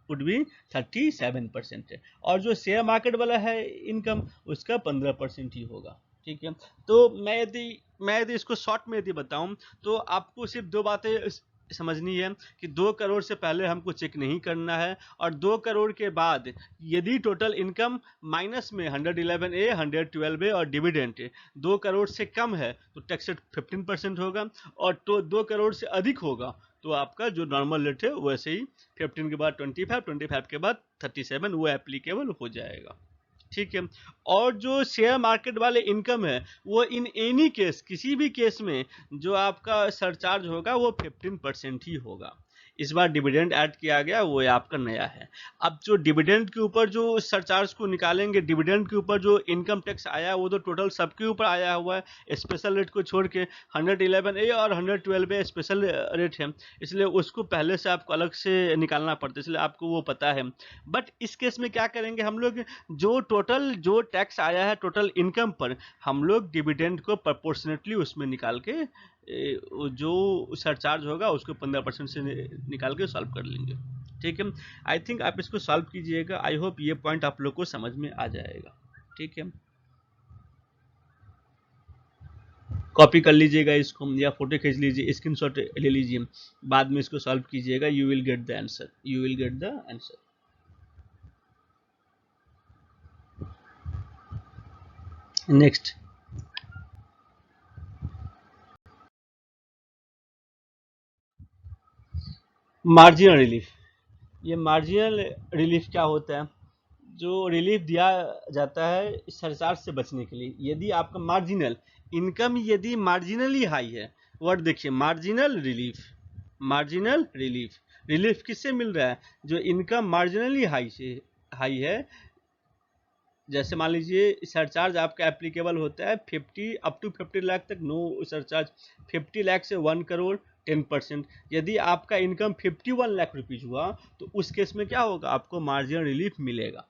S1: वुड बी 37% है। और जो शेयर मार्केट वाला है इनकम, उसका 15% ही होगा। ठीक है। तो मैं यदि इसको शॉर्ट में यदि बताऊं तो आपको सिर्फ 2 बातें समझनी है कि 2 करोड़ से पहले हमको चेक नहीं करना है, और 2 करोड़ के बाद यदि टोटल इनकम माइनस में 111A 112A और डिविडेंड 2 करोड़ से कम है तो टैक्स रेट 15% होगा, और तो 2 करोड़ से अधिक होगा तो आपका जो नॉर्मल रेट है वैसे ही 15 के बाद 25, 25 के बाद 37 वो एप्लीकेबल हो जाएगा। ठीक है। और जो शेयर मार्केट वाले इनकम है वो इन एनी केस, किसी भी केस में जो आपका सरचार्ज होगा वो 15% ही होगा। इस बार डिविडेंड ऐड किया गया, वो आपका नया है। अब जो डिविडेंड के ऊपर जो सरचार्ज को निकालेंगे, डिविडेंड के ऊपर जो इनकम टैक्स आया वो तो टोटल सबके ऊपर आया हुआ है, स्पेशल रेट को छोड़ के। 111A और 112A स्पेशल रेट है, इसलिए उसको पहले से आपको अलग से निकालना पड़ता है, इसलिए आपको वो पता है। बट इस केस में क्या करेंगे हम लोग, जो टोटल जो टैक्स आया है टोटल इनकम पर, हम लोग डिविडेंड को प्रोपोर्शनेटली उसमें निकाल के जो सरचार्ज होगा उसको 15% से निकाल के सॉल्व कर लेंगे। ठीक है। आई थिंक आप इसको सॉल्व कीजिएगा। आई होप ये पॉइंट आप लोग को समझ में आ जाएगा। ठीक है, कॉपी कर लीजिएगा इसको या फोटो खींच लीजिए, स्क्रीनशॉट ले लीजिए, बाद में इसको सॉल्व कीजिएगा। You will get the answer, you will get the answer. Next, marginal relief. ये मार्जिनल रिलीफ क्या होता है, जो रिलीफ दिया जाता है सरचार्ज से बचने के लिए, यदि आपका मार्जिनल इनकम यदि मार्जिनली हाई है, वर्ड देखिए marginal relief, marginal relief, relief किससे मिल रहा है, जो इनकम मार्जिनली हाई है, जैसे मान लीजिए सरचार्ज आपका एप्लीकेबल होता है 50 अप टू 50 लाख तक, नो सरचार्ज, 50 लाख से 1 करोड़ 10%। यदि आपका इनकम 51 लाख रुपीज हुआ तो उस केस में क्या होगा, आपको मार्जिनल रिलीफ मिलेगा।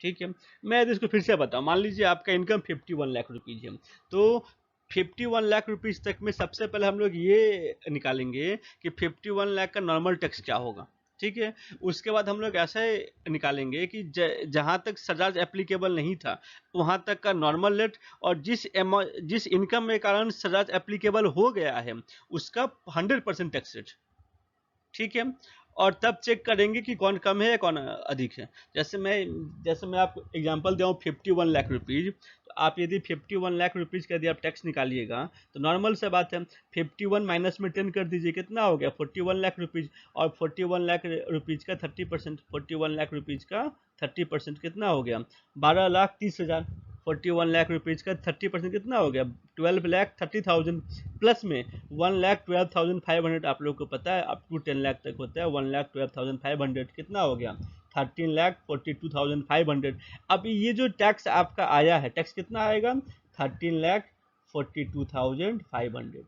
S1: ठीक है, मैं यदि इसको फिर से बताऊं, मान लीजिए आपका इनकम 51 लाख रुपीज है, तो 51 लाख रुपीज तक में सबसे पहले हम लोग ये निकालेंगे कि 51 लाख का नॉर्मल टैक्स क्या होगा। ठीक है, उसके बाद हम लोग ऐसे निकालेंगे कि जहां तक सरचार्ज एप्लीकेबल नहीं था वहां तक का नॉर्मल रेट, और जिस इनकम के कारण सरचार्ज एप्लीकेबल हो गया है उसका 100% टैक्स रेट। ठीक है, और तब चेक करेंगे कि कौन कम है या कौन अधिक है। जैसे मैं आपको एग्जांपल दूं 51 लाख रुपीज, तो आप यदि 51 लाख रुपीज का यदि आप टैक्स निकालिएगा तो नॉर्मल से बात है 51 माइनस में 10 कर दीजिए, कितना हो गया 41 लाख रुपीज, और 41 लाख रुपीज का 30%, 41 लाख रुपीज का 30% कितना हो गया 12,30,000, 41 लाख रुपीज का 30% कितना हो गया 12,30,000, प्लस में 1,12,500, आप लोग को पता है अप टू 10 लाख तक होता है 1,12,500, कितना हो गया 13,42,500। अब ये जो टैक्स आपका आया है, टैक्स कितना आएगा 13,42,500,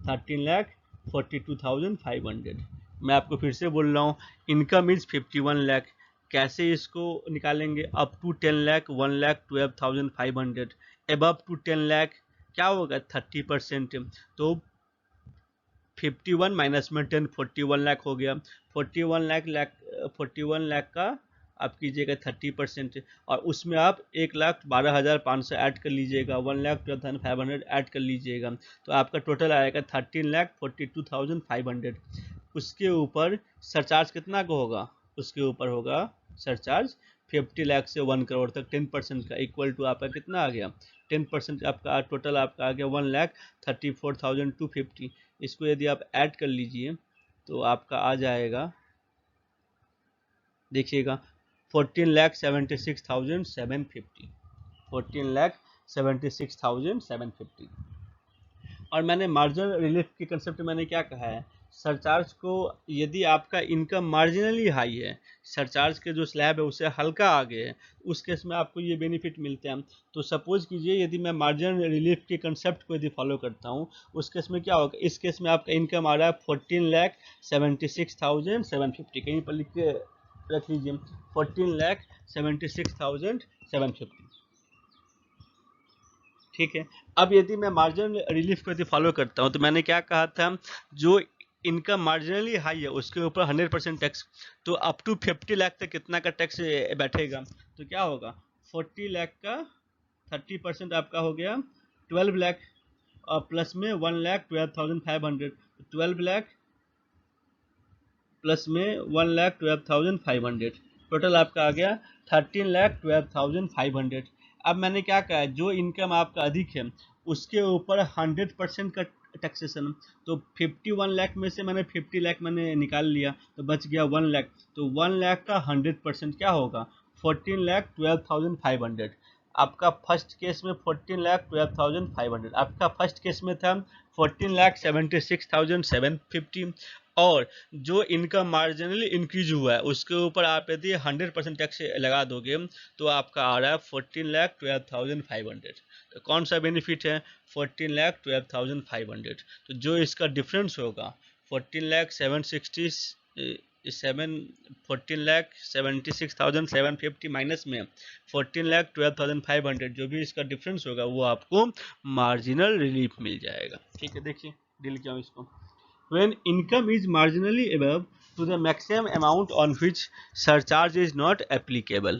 S1: 13,42,500। मैं आपको फिर से बोल रहा हूँ, इनकम इज 51 लाख, कैसे इसको निकालेंगे, up to 10 lakh 1,12,500, above to 10 lakh क्या होगा 30%, तो 51 माइनस में 10 41 लाख हो गया, 41 लाख का आप कीजिएगा 30%, और उसमें आप 1,12,500 ऐड कर लीजिएगा, 1,12,500 ऐड कर लीजिएगा, तो आपका टोटल आएगा 13,42,500। उसके ऊपर सरचार्ज कितना का होगा, उसके ऊपर होगा सरचार्ज 50 लाख से 1 करोड़ तक 10% का, इक्वल टू आपका कितना आ गया 10% आपका टोटल आपका आ गया 1,34,250। इसको यदि आप ऐड कर लीजिए तो आपका आ जाएगा, देखिएगा 14,76,750, 14,76,750। और मैंने मार्जिनल रिलीफ के कंसेप्ट मैंने क्या कहा है, सरचार्ज को यदि आपका इनकम मार्जिनली हाई है, सरचार्ज के जो स्लैब है उससे हल्का आगे है, उस केस में आपको ये बेनिफिट मिलते हैं। तो सपोज कीजिए यदि मैं मार्जिनल रिलीफ के कंसेप्ट को यदि फॉलो करता हूँ, उस केस में क्या होगा, इस केस में आपका इनकम आ रहा है 14,76,750, कहीं पर लिख के रख लीजिए 14,76,750। ठीक है, अब यदि मैं मार्जिनल रिलीफ को यदि फॉलो करता हूं, तो मैंने क्या कहा था, जो इनकम मार्जिनली हाई है उसके ऊपर 100% टैक्स, तो अप टू 50 लाख तक कितना का टैक्स बैठेगा, तो क्या होगा 40 लाख का 30% आपका हो गया 12 लाख, और प्लस में 1,12,500, 12 लाख प्लस में 1,12,500, टोटल आपका आ गया 13,12,500। अब मैंने क्या कहा, जो इनकम आपका अधिक है उसके ऊपर 100% का टैक्सेशन, तो 51 लाख में से मैंने 50 लाख मैंने निकाल लिया तो बच गया 1 लाख, तो 1 लाख का 100% क्या होगा 14,12,500। आपका फर्स्ट केस में 14,12,500, आपका फर्स्ट केस में था 14,76,750, और जो इनकम मार्जिनली इंक्रीज हुआ है उसके ऊपर आप यदि 100% टैक्स लगा दोगे तो आपका आ रहा है 14,12,500। तो कौन सा बेनिफिट है 14,12,500, तो जो इसका डिफरेंस होगा 14,76,750 माइनस में 14,12,500, जो भी इसका डिफरेंस होगा वो आपको मार्जिनल रिलीफ मिल जाएगा। ठीक है, देखिए डील क्या हूँ इसको, when income is marginally above to the maximum amount on which surcharge is not applicable,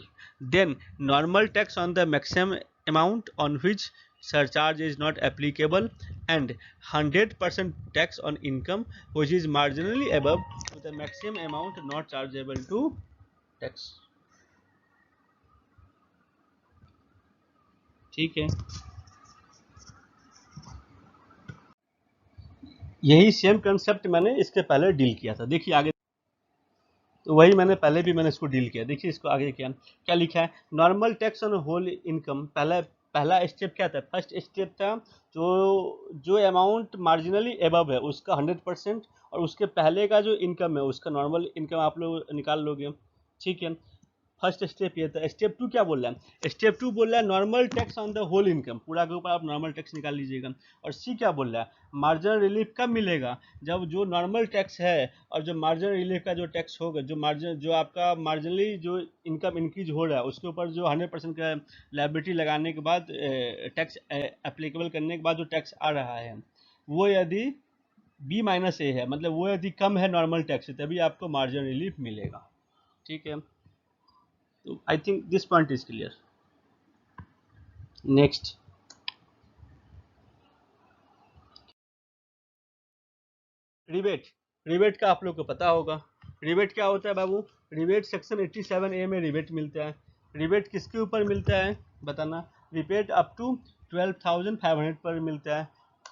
S1: then normal tax on the maximum amount on which surcharge is not applicable, and 100% tax on income which is marginally above to the maximum amount not chargeable to tax। ठीक है, यही same concept मैंने इसके पहले deal किया था। देखिए आगे, तो वही मैंने पहले भी मैंने इसको डील किया। देखिए इसको आगे क्या क्या लिखा है, normal tax on whole income. पहला पहला स्टेप क्या था, फर्स्ट स्टेप था जो अमाउंट मार्जिनली एबव है उसका 100%, और उसके पहले का जो इनकम है उसका नॉर्मल इनकम आप लोग निकाल लोगे, ठीक है। फर्स्ट स्टेप ये था। स्टेप टू क्या बोल रहा है, स्टेप टू बोल रहा है normal tax on the whole income, पूरा के ऊपर आप नॉर्मल टैक्स निकाल लीजिएगा। और सी क्या बोल रहा है, मार्जिनल रिलीफ कब मिलेगा, जब जो नॉर्मल टैक्स है और जो मार्जिनल रिलीफ का जो टैक्स होगा, जो आपका मार्जिनली जो इनकम इंक्रीज हो रहा है उसके ऊपर जो 100% का लायबिलिटी लगाने के बाद टैक्स एप्लीकेबल करने के बाद जो टैक्स आ रहा है वो यदि B-A है, मतलब वो यदि कम है नॉर्मल टैक्स से, तभी आपको मार्जिनल रिलीफ मिलेगा, ठीक है। तो आई think this point is clear. Next, rebate. Rebate का आप लोग को पता होगा, रिबेट क्या होता है बाबू, रिबेट सेक्शन 87A में रिबेट मिलता है। रिबेट किसके ऊपर मिलता है बताना, रिबेट अप टू 12,500 पर मिलता है।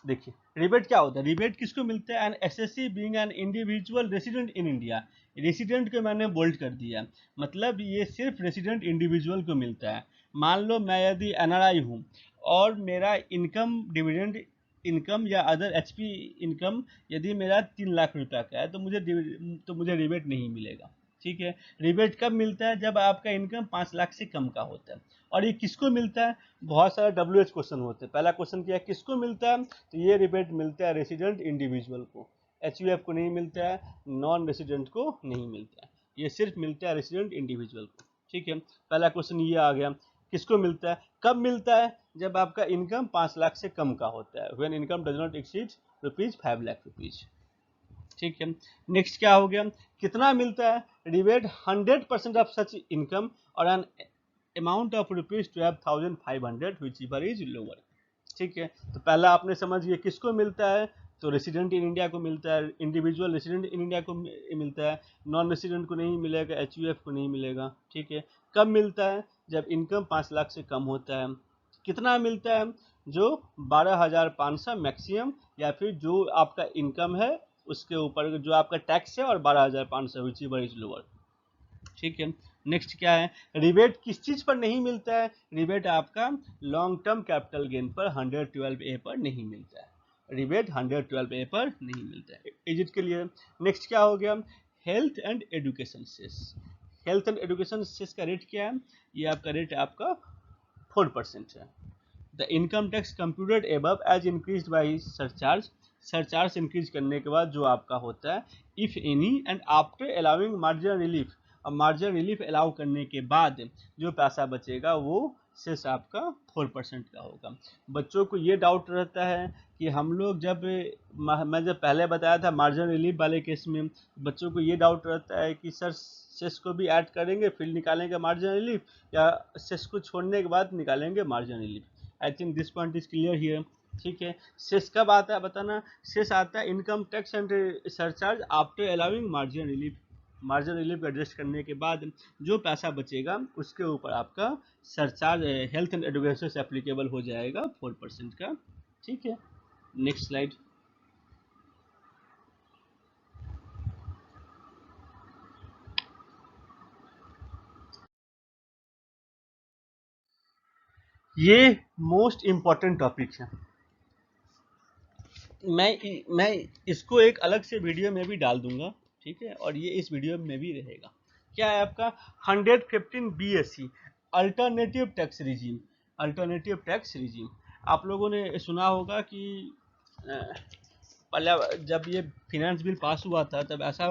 S1: देखिए रिबेट क्या होता है, रिबेट किसको मिलता है, an SSC being an individual resident in India. Resident को मैंने बोल्ड कर दिया, मतलब ये सिर्फ रेसिडेंट इंडिविजुअल को मिलता है। मान लो मैं यदि एनआरआई हूँ और मेरा इनकम डिविडेंड इनकम या अदर एचपी इनकम यदि मेरा 3 लाख रुपया का है तो मुझे रिबेट नहीं मिलेगा, ठीक है। रिबेट कब मिलता है, जब आपका इनकम 5 लाख से कम का होता है। और ये किसको मिलता है, बहुत सारा WH क्वेश्चन होते हैं। पहला क्वेश्चन क्या है, किसको मिलता है, तो ये रिबेट मिलता है रेसिडेंट इंडिविजुअल को, HUF को नहीं मिलता है, नॉन रेसिडेंट को नहीं मिलता है, ये सिर्फ मिलता है रेसिडेंट इंडिविजुअल को, ठीक है। पहला क्वेश्चन ये आ गया। किसको मिलता है, कब मिलता है, जब आपका इनकम 5 लाख से कम का होता है, when income does not exceed ₹5 lakh, ठीक है। नेक्स्ट क्या हो गया, कितना मिलता है, रिबेट 100% ऑफ सच इनकम और an amount of ₹12,500 which ever is lower, ठीक है। तो पहला आपने समझ गया किसको मिलता है, तो रेसिडेंट इन इंडिया को मिलता है, इंडिविजुअल रेसिडेंट इन इंडिया को मिलता है, नॉन रेसिडेंट को नहीं मिलेगा, HUF को नहीं मिलेगा, ठीक है। कब मिलता है, जब इनकम 5 लाख से कम होता है। कितना मिलता है, जो 12,500 मैक्सिमम, या फिर जो आपका इनकम है उसके ऊपर जो आपका टैक्स है और 12,500 विच एवर इज लोअर, ठीक है। नेक्स्ट क्या है, रिबेट किस चीज पर नहीं मिलता है, रिबेट आपका लॉन्ग टर्म कैपिटल गेन पर 112A पर नहीं मिलता है, रिबेट 112A पर नहीं मिलता है। Is it clear. नेक्स्ट क्या हो गया, health and education cess. Health and education cess का रेट क्या है, ये आपका रेट आपका 4% है। The income tax computed above as increased by surcharge, surcharge increase करने के बाद जो आपका होता है, if any and after allowing marginal relief, और मार्जिनल रिलीफ अलाउ करने के बाद जो पैसा बचेगा वो सेस आपका 4% का होगा। बच्चों को ये डाउट रहता है कि हम लोग मैं जब पहले बताया था मार्जिनल रिलीफ वाले केस में, बच्चों को ये डाउट रहता है कि सर सेस को भी ऐड करेंगे फिर निकालेंगे मार्जिनल रिलीफ, या सेस को छोड़ने के बाद निकालेंगे marginal relief. I think this point is clear here, ठीक है। सेस कब आता है बताना, सेस आता है income tax and surcharge after allowing marginal relief, marginal relief adjust करने के बाद जो पैसा बचेगा उसके ऊपर आपका सरचार्ज हेल्थ एंड एजुकेशन से एप्लीकेबल हो जाएगा 4% का, ठीक है। Next slide. ये मोस्ट इम्पॉर्टेंट टॉपिक है, मैं इसको एक अलग से वीडियो में भी डाल दूंगा, ठीक है, और ये इस वीडियो में भी रहेगा। क्या है आपका 115 BSC alternative tax regime, alternative tax regime. आप लोगों ने सुना होगा कि पहले जब ये फिनेंस बिल पास हुआ था तब ऐसा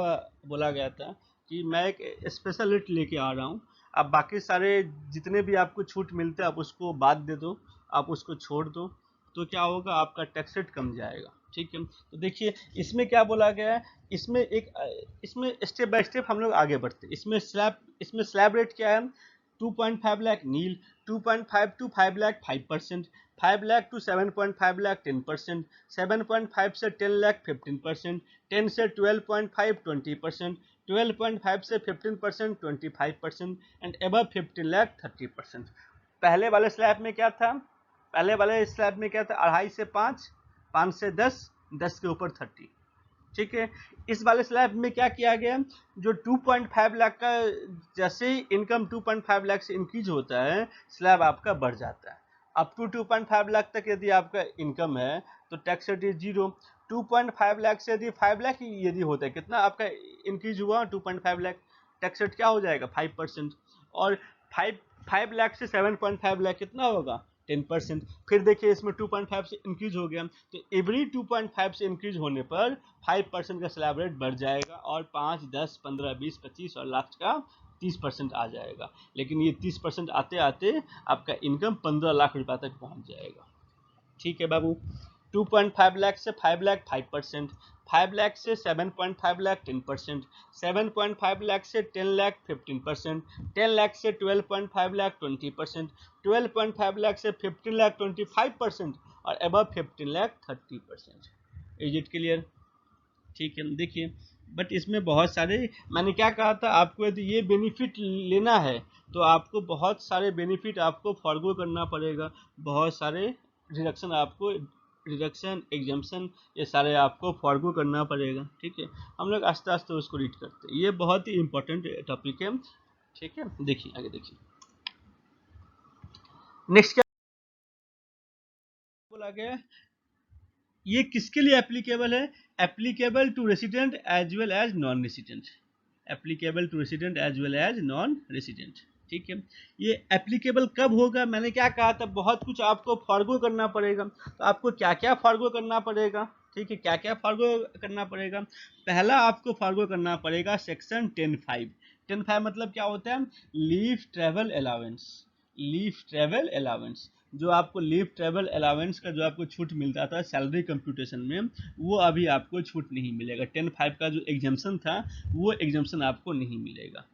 S1: बोला गया था कि मैं एक स्पेशल रेट लेके आ रहा हूँ, अब बाकी सारे जितने भी आपको छूट मिलते हैं आप उसको बाद दे दो, आप उसको छोड़ दो, तो क्या होगा आपका टैक्स रेट कम जाएगा, ठीक है। तो देखिए इसमें क्या बोला गया है, इसमें स्टेप बाय स्टेप हम लोग आगे बढ़ते हैं। इसमें स्लैब रेट क्या है, 2.5 लाख नील, 2.5 to 5 लाख 5%, 5 लाख to 7.5 लाख 10%, 7.5 से 10 लाख 15%, 10 से 12.5 20%, 12.5 से 15% 25%, एंड अबव 15 लाख 30%। पहले वाले स्लैब में क्या था, पहले वाले स्लैब में क्या था, 2.5 से 5, 5 से 10, 10 के ऊपर 30, ठीक है। इस वाले स्लैब में क्या किया गया, जो 2.5 लाख का जैसे ही इनकम 2.5 लाख से इंक्रीज होता है स्लैब आपका बढ़ जाता है। अप टू 2.5 लाख तक यदि आपका इनकम है तो टैक्स रेट इज 0। 2.5 लाख से यदि 5 लाख यदि होता है, कितना आपका इंक्रीज हुआ 2.5 लाख, टैक्स रेट क्या हो जाएगा 5%। और 5 लाख से 7.5 लाख कितना होगा 10%। फिर देखिए इसमें 2.5 से इंक्रीज हो गया, तो एवरी 2.5 से इंक्रीज होने पर 5% का स्लैब रेट बढ़ जाएगा और 5, 10, 15, 20, 25 और लास्ट का 30% आ जाएगा। लेकिन ये 30% आते आते आपका इनकम 15 लाख रुपए तक पहुंच जाएगा। ठीक है बाबू। 2.5 लाख से 5 लाख 5%, 5 लाख से 7.5 लाख 10%, 7.5 लाख से 10 लाख 15%, 10 लाख से 12.5 लाख 20%, 12.5 लाख से 15 लाख 25% और above 15 lakh 30%। Is it clear? ठीक है। देखिए बट इसमें बहुत सारे, मैंने क्या कहा था आपको, यदि ये बेनिफिट लेना है तो आपको बहुत सारे बेनिफिट आपको फॉरगो करना पड़ेगा, बहुत सारे डिडक्शन आपको, डिडक्शन एग्जाम्पशन ये सारे आपको फॉरगो करना पड़ेगा। ठीक है, हम लोग आस्ते आस्ते उसको रीड करते हैं, ये बहुत ही इंपॉर्टेंट टॉपिक है। ठीक है, देखिए आगे देखिए नेक्स्ट क्या बोला गया, ये किसके लिए एप्लीकेबल है, applicable to resident as well as non resident, applicable to resident as well as non resident. ठीक है, ये एप्लीकेबल कब होगा, मैंने क्या कहा था बहुत कुछ आपको फॉरगो करना पड़ेगा, तो आपको क्या क्या फॉरगो करना पड़ेगा। ठीक है, क्या क्या फॉरगो करना पड़ेगा, पहला आपको फॉरगो करना पड़ेगा सेक्शन 10(5). 10(5) मतलब क्या होता है, leave travel allowance, leave travel allowance, जो आपको लीव ट्रेवल अलाउंस का जो आपको छूट मिलता था सैलरी कंप्यूटेशन में, वो अभी आपको छूट नहीं मिलेगा। 10(5) का जो एग्जाम्पशन था वो एग्जाम्पशन आपको नहीं मिलेगा।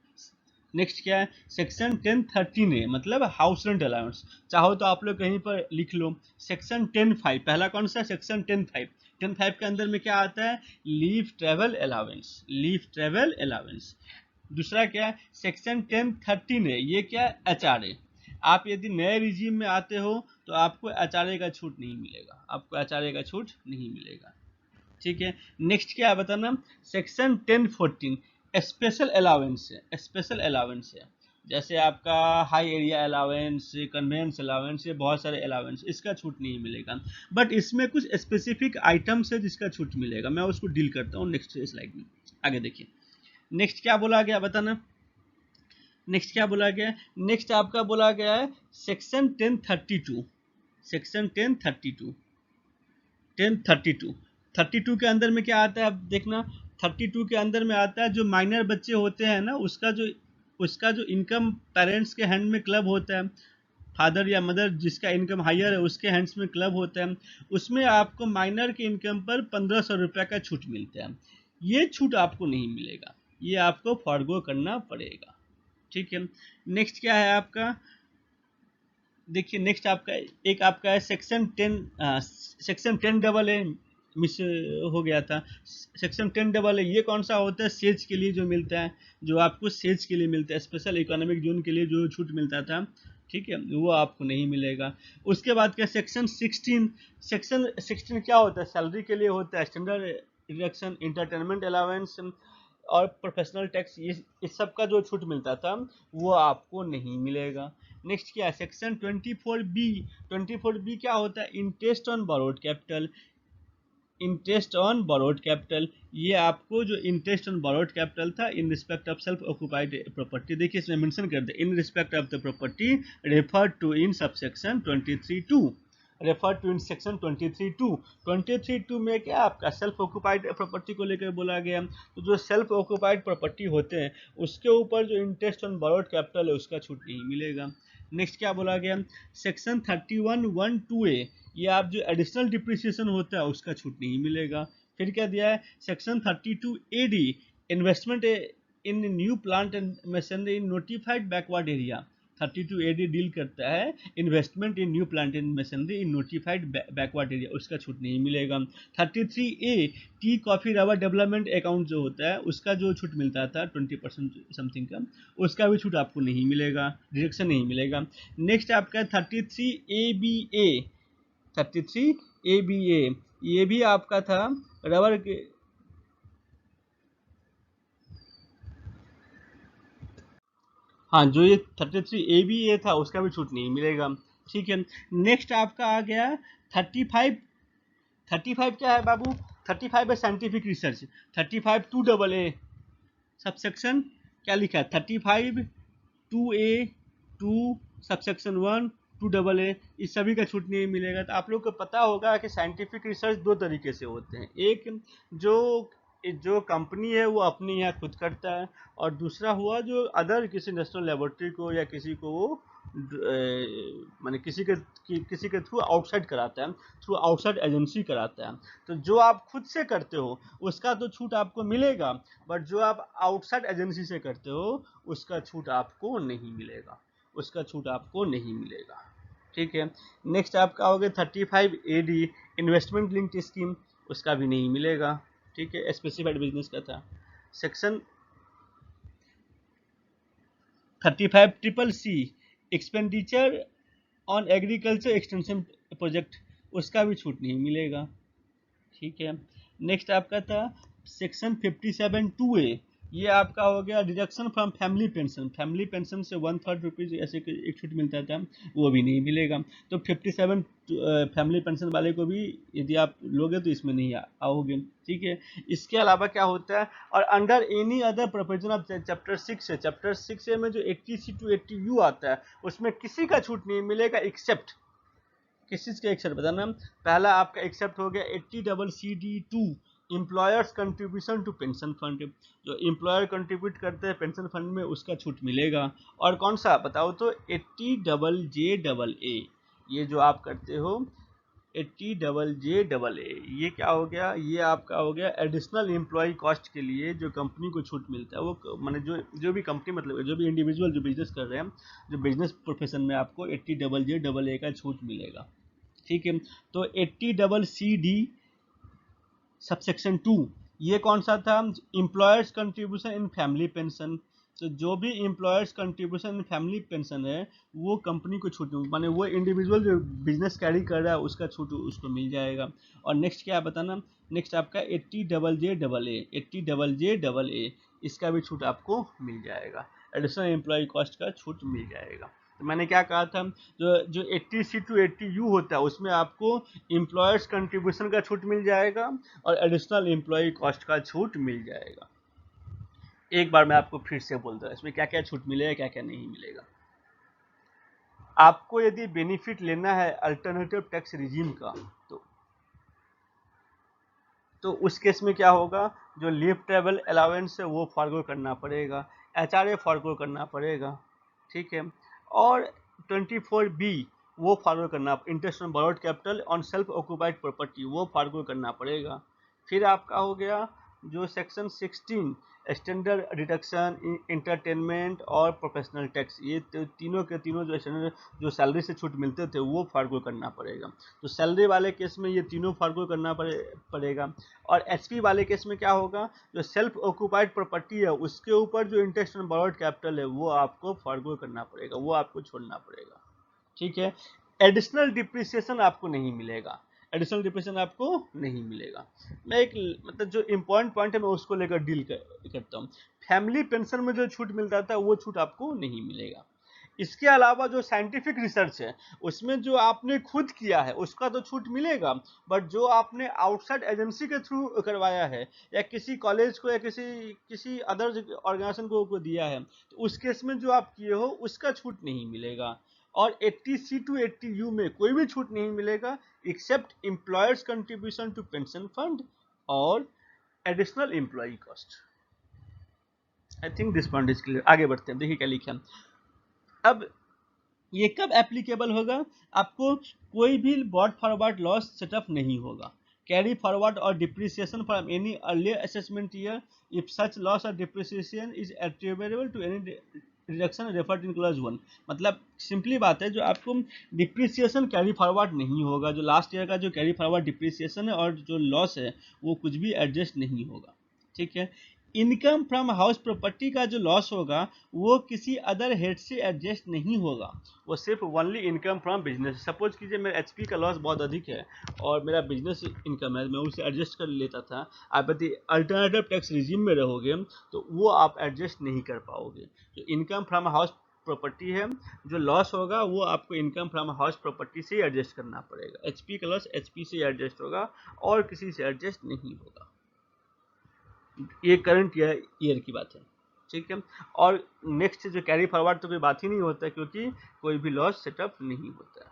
S1: नेक्स्ट क्या है, सेक्शन 10(13)(a) मतलब हाउस रेंट अलाउंस, चाहो तो आप लोग कहीं पर लिख लो सेक्शन 10(5). पहला कौन सा, सेक्शन 10(5). 10(5) के अंदर में क्या आता है, leave travel allowance, leave travel allowance. दूसरा क्या है, सेक्शन 10(13)(a), ये क्या है, HRA। आप यदि नए रिजीम में आते हो तो आपको HRA का छूट नहीं मिलेगा, आपको HRA का छूट नहीं मिलेगा। ठीक है, नेक्स्ट क्या है बताना, सेक्शन 10(14) स्पेशल अलाउंस है, स्पेशल अलाउंस है, जैसे आपका high area allowance, convince allowance, ये बहुत सारे अलाउंस, इसका छूट नहीं मिलेगा। बट इसमें कुछ स्पेसिफिक आइटम्स है जिसका छूट मिलेगा, मैं उसको डील करता हूँ नेक्स्ट स्लाइड में। आगे देखिए नेक्स्ट क्या बोला गया बताना, नेक्स्ट क्या बोला गया, नेक्स्ट आपका बोला गया है सेक्शन 10(32), सेक्शन 10(32), 10(32) के अंदर में क्या आता है, अब देखना 32 के अंदर में आता है जो माइनर बच्चे होते हैं ना, उसका जो इनकम पेरेंट्स के हैंड में क्लब होता है, फादर या मदर जिसका इनकम हायर है उसके हैंड्स में क्लब होता है, उसमें आपको माइनर के इनकम पर 1500 रुपये का छूट मिलता है। ये छूट आपको नहीं मिलेगा, ये आपको फॉरगो करना पड़ेगा। ठीक है, नेक्स्ट क्या है आपका, देखिए नेक्स्ट आपका एक आपका है सेक्शन 10(10)(a) मिस हो गया था, सेक्शन 10(a) ये कौन सा होता है, सेज के लिए जो मिलता है, जो आपको सेज के लिए मिलता है, स्पेशल इकोनॉमिक जोन के लिए जो छूट मिलता था, ठीक है, वो आपको नहीं मिलेगा। उसके बाद क्या सेक्शन 16, सेक्शन 16 क्या होता है, सैलरी के लिए होता है, स्टैंडर्ड डिडक्शन, इंटरटेनमेंट अलाउंस और प्रोफेशनल टैक्स, ये इस सब का जो छूट मिलता था वो आपको नहीं मिलेगा। नेक्स्ट क्या है, सेक्शन 24(b), 24(b) क्या होता है, interest on borrowed capital, interest on borrowed capital, ये आपको जो इंटरेस्ट ऑन बोरोड कैपिटल था in respect of self occupied property, देखिए इसमें मेंशन कर दे, in respect of the property refer to in subsection 23(2), refer to in section 23(2). 23(2) में क्या आपका सेल्फ ऑक्युपाइड प्रॉपर्टी को लेकर बोला गया, तो जो सेल्फ ऑक्युपाइड प्रॉपर्टी होते हैं उसके ऊपर जो इंटरेस्ट ऑन बोरोड कैपिटल है उसका छूट नहीं मिलेगा। नेक्स्ट क्या बोला गया, सेक्शन 31(1)(2)(a), ये आप जो एडिशनल डिप्रिसिएशन होता है उसका छूट नहीं मिलेगा। फिर क्या दिया है, section 32(a)(d), investment in new plant and machinery in notified backward area, 32(a)(d) deal करता है investment in new plant and machinery in notified backward area, उसका छूट नहीं मिलेगा। 33(a) tea coffee rubber development account जो होता है उसका जो छूट मिलता था 20% समथिंग का, उसका भी छूट आपको नहीं मिलेगा, डिडक्शन नहीं मिलेगा। नेक्स्ट आपका 33(a)(ba), 33(a)(ba), ये भी आपका था रबर के हाँ, जो ये 33 A था उसका भी छूट नहीं मिलेगा। ठीक है, नेक्स्ट आपका आ गया 35। 35 क्या है बाबू? 35 है साइंटिफिक रिसर्च। 35 2AA सबसेक्शन क्या लिखा है? 35 2A 2 सबसेक्शन 1 2AA, इस सभी का छूट नहीं मिलेगा। तो आप लोग को पता होगा कि साइंटिफिक रिसर्च दो तरीके से होते हैं, एक जो जो कंपनी है वो अपने यहाँ खुद करता है, और दूसरा हुआ जो अदर किसी नेशनल लेबोरेटरी को या किसी को वो माने किसी के थ्रू आउटसाइड कराता है, थ्रू आउटसाइड एजेंसी कराता है। तो जो आप खुद से करते हो उसका तो छूट आपको मिलेगा, बट जो आप आउटसाइड एजेंसी से करते हो उसका छूट आपको नहीं मिलेगा, उसका छूट आपको नहीं मिलेगा। ठीक है, नेक्स्ट आपका हो गया 35AD इन्वेस्टमेंट लिंक्ड स्कीम, उसका भी नहीं मिलेगा। ठीक है, स्पेसिफाइड बिजनेस का था। Section 35CCC expenditure on agriculture extension project, उसका भी छूट नहीं मिलेगा। ठीक है, नेक्स्ट आपका था सेक्शन 57(2)A, ये आपका हो गया deduction from family pension. Family pension से 1/3 रुपीज़ ऐसे एक छूट मिलता था, वो भी नहीं मिलेगा। तो 57 फैमिली पेंशन वाले को भी यदि आप लोगे तो इसमें नहीं आओगे। ठीक है, इसके अलावा क्या होता है, और under any other provision of chapter 6 है, चैप्टर 6A में जो 80C to 80U आता है उसमें किसी का छूट नहीं मिलेगा एक्सेप्ट, किस चीज़ का एक्सेप्ट बताना। पहला आपका एक्सेप्ट हो गया 80CCD2 employer's contribution to pension fund, जो एम्प्लॉयर कंट्रीब्यूट करते हैं पेंशन फंड में उसका छूट मिलेगा। और कौन सा बताओ तो 80JJAA, ये जो आप करते हो 80JJAA, ये क्या हो गया, ये आपका हो गया एडिशनल एम्प्लॉय कॉस्ट के लिए जो कंपनी को छूट मिलता है। वो माने जो भी कंपनी मतलब जो भी इंडिविजुअल जो बिजनेस कर रहे हैं, जो बिजनेस प्रोफेशन में आपको 80JJAA का छूट मिलेगा। ठीक है, तो 80CCD सबसेक्शन 2, ये कौन सा था? Employers contribution in family pension. तो जो भी employers contribution in family pension है वो कंपनी को छूट, माने वो इंडिविजुअल जो बिजनेस कैरी कर रहा है उसका छूट उसको मिल जाएगा। और नेक्स्ट क्या बताना, नेक्स्ट आपका 80JJAA 80JJAA, इसका भी छूट आपको मिल जाएगा, एडिशनल एम्प्लॉय कॉस्ट का छूट मिल जाएगा। तो मैंने क्या कहा था, जो 80C to 80U होता है उसमें आपको एम्प्लॉयर्स कंट्रीब्यूशन का छूट मिल जाएगा और एडिशनल एम्प्लॉय कॉस्ट का छूट मिल जाएगा। एक बार मैं आपको फिर से बोल दूं इसमें क्या क्या छूट मिलेगा क्या क्या नहीं मिलेगा। आपको यदि बेनिफिट लेना है अल्टरनेटिव टैक्स रिजीम का तो उस केस में क्या होगा, जो लीव ट्रेवल अलाउंस है वो फॉरगो करना पड़ेगा, HRA फॉरगो करना पड़ेगा। ठीक है, और 24B वो फॉरगो करना, interest on borrowed capital on self occupied property, वो फॉरगो करना पड़ेगा। फिर आपका हो गया जो सेक्शन 16 स्टैंडर्ड डिडक्शन, इंटरटेनमेंट और प्रोफेशनल टैक्स, ये तीनों के तीनों जो स्टैंडर्ड जो सैलरी से छूट मिलते थे वो फॉरगो करना पड़ेगा। तो सैलरी वाले केस में ये तीनों फॉरगो करना पड़ेगा। और एचपी वाले केस में क्या होगा, जो सेल्फ ऑक्यूपाइड प्रॉपर्टी है उसके ऊपर जो इंटरेस्ट ऑन बॉरोड कैपिटल है वो आपको फॉरगो करना पड़ेगा, वो आपको छोड़ना पड़ेगा। ठीक है, एडिशनल डिप्रिसिएशन आपको नहीं मिलेगा, एडिशनल डिप्रिसिएशन आपको नहीं मिलेगा। मैं एक मतलब जो इम्पोर्टेंट पॉइंट है मैं उसको लेकर डील करता हूँ। फैमिली पेंशन में जो छूट मिलता था वो छूट आपको नहीं मिलेगा। इसके अलावा जो साइंटिफिक रिसर्च है उसमें जो आपने खुद किया है उसका तो छूट मिलेगा, बट जो आपने आउटसाइड एजेंसी के थ्रू करवाया है या किसी कॉलेज को या किसी अदर ऑर्गेनाइजेशन को दिया है तो उस केस में जो आप किए हो उसका छूट नहीं मिलेगा। और 80C to 80U में कोई भी छूट नहीं मिलेगा except employer's contribution to pension fund और additional employee cost. I think this point is clear. आगे बढ़ते हैं, देखिए क्या लिखा। अब ये कब एप्लीकेबल होगा, आपको कोई भी बॉट फॉरवर्ड लॉस सेटअप नहीं होगा, कैरी फॉरवर्ड और depreciation from any earlier assessment year if such loss और depreciation is attributable to any reduction referred in clause 1। मतलब सिंपली बात है, जो आपको डिप्रिसिएशन कैरी फॉरवर्ड नहीं होगा, जो लास्ट ईयर का जो कैरी फॉरवर्ड डिप्रिसिएशन है और जो लॉस है वो कुछ भी एडजस्ट नहीं होगा। ठीक है, इनकम फ्रॉम हाउस प्रॉपर्टी का जो लॉस होगा वो किसी अदर हेड से एडजस्ट नहीं होगा, वो सिर्फ only income from business. Suppose कीजिए मेरा एचपी का लॉस बहुत अधिक है और मेरा बिजनेस इनकम है, मैं उसे एडजस्ट कर लेता था। आप यदि अल्टरनेटिव टैक्स रिजीम में रहोगे तो वो आप एडजस्ट नहीं कर पाओगे। तो इनकम फ्रॉम हाउस प्रॉपर्टी है, जो लॉस होगा वो आपको इनकम फ्रॉम हाउस प्रॉपर्टी से एडजस्ट करना पड़ेगा। एचपी का लॉस एचपी से एडजस्ट होगा और किसी से एडजस्ट नहीं होगा। ये करंट ईयर की बात है, ठीक है। और नेक्स्ट जो कैरी फॉरवर्ड तो कोई बात ही नहीं होता, क्योंकि कोई भी लॉस सेटअप नहीं होता,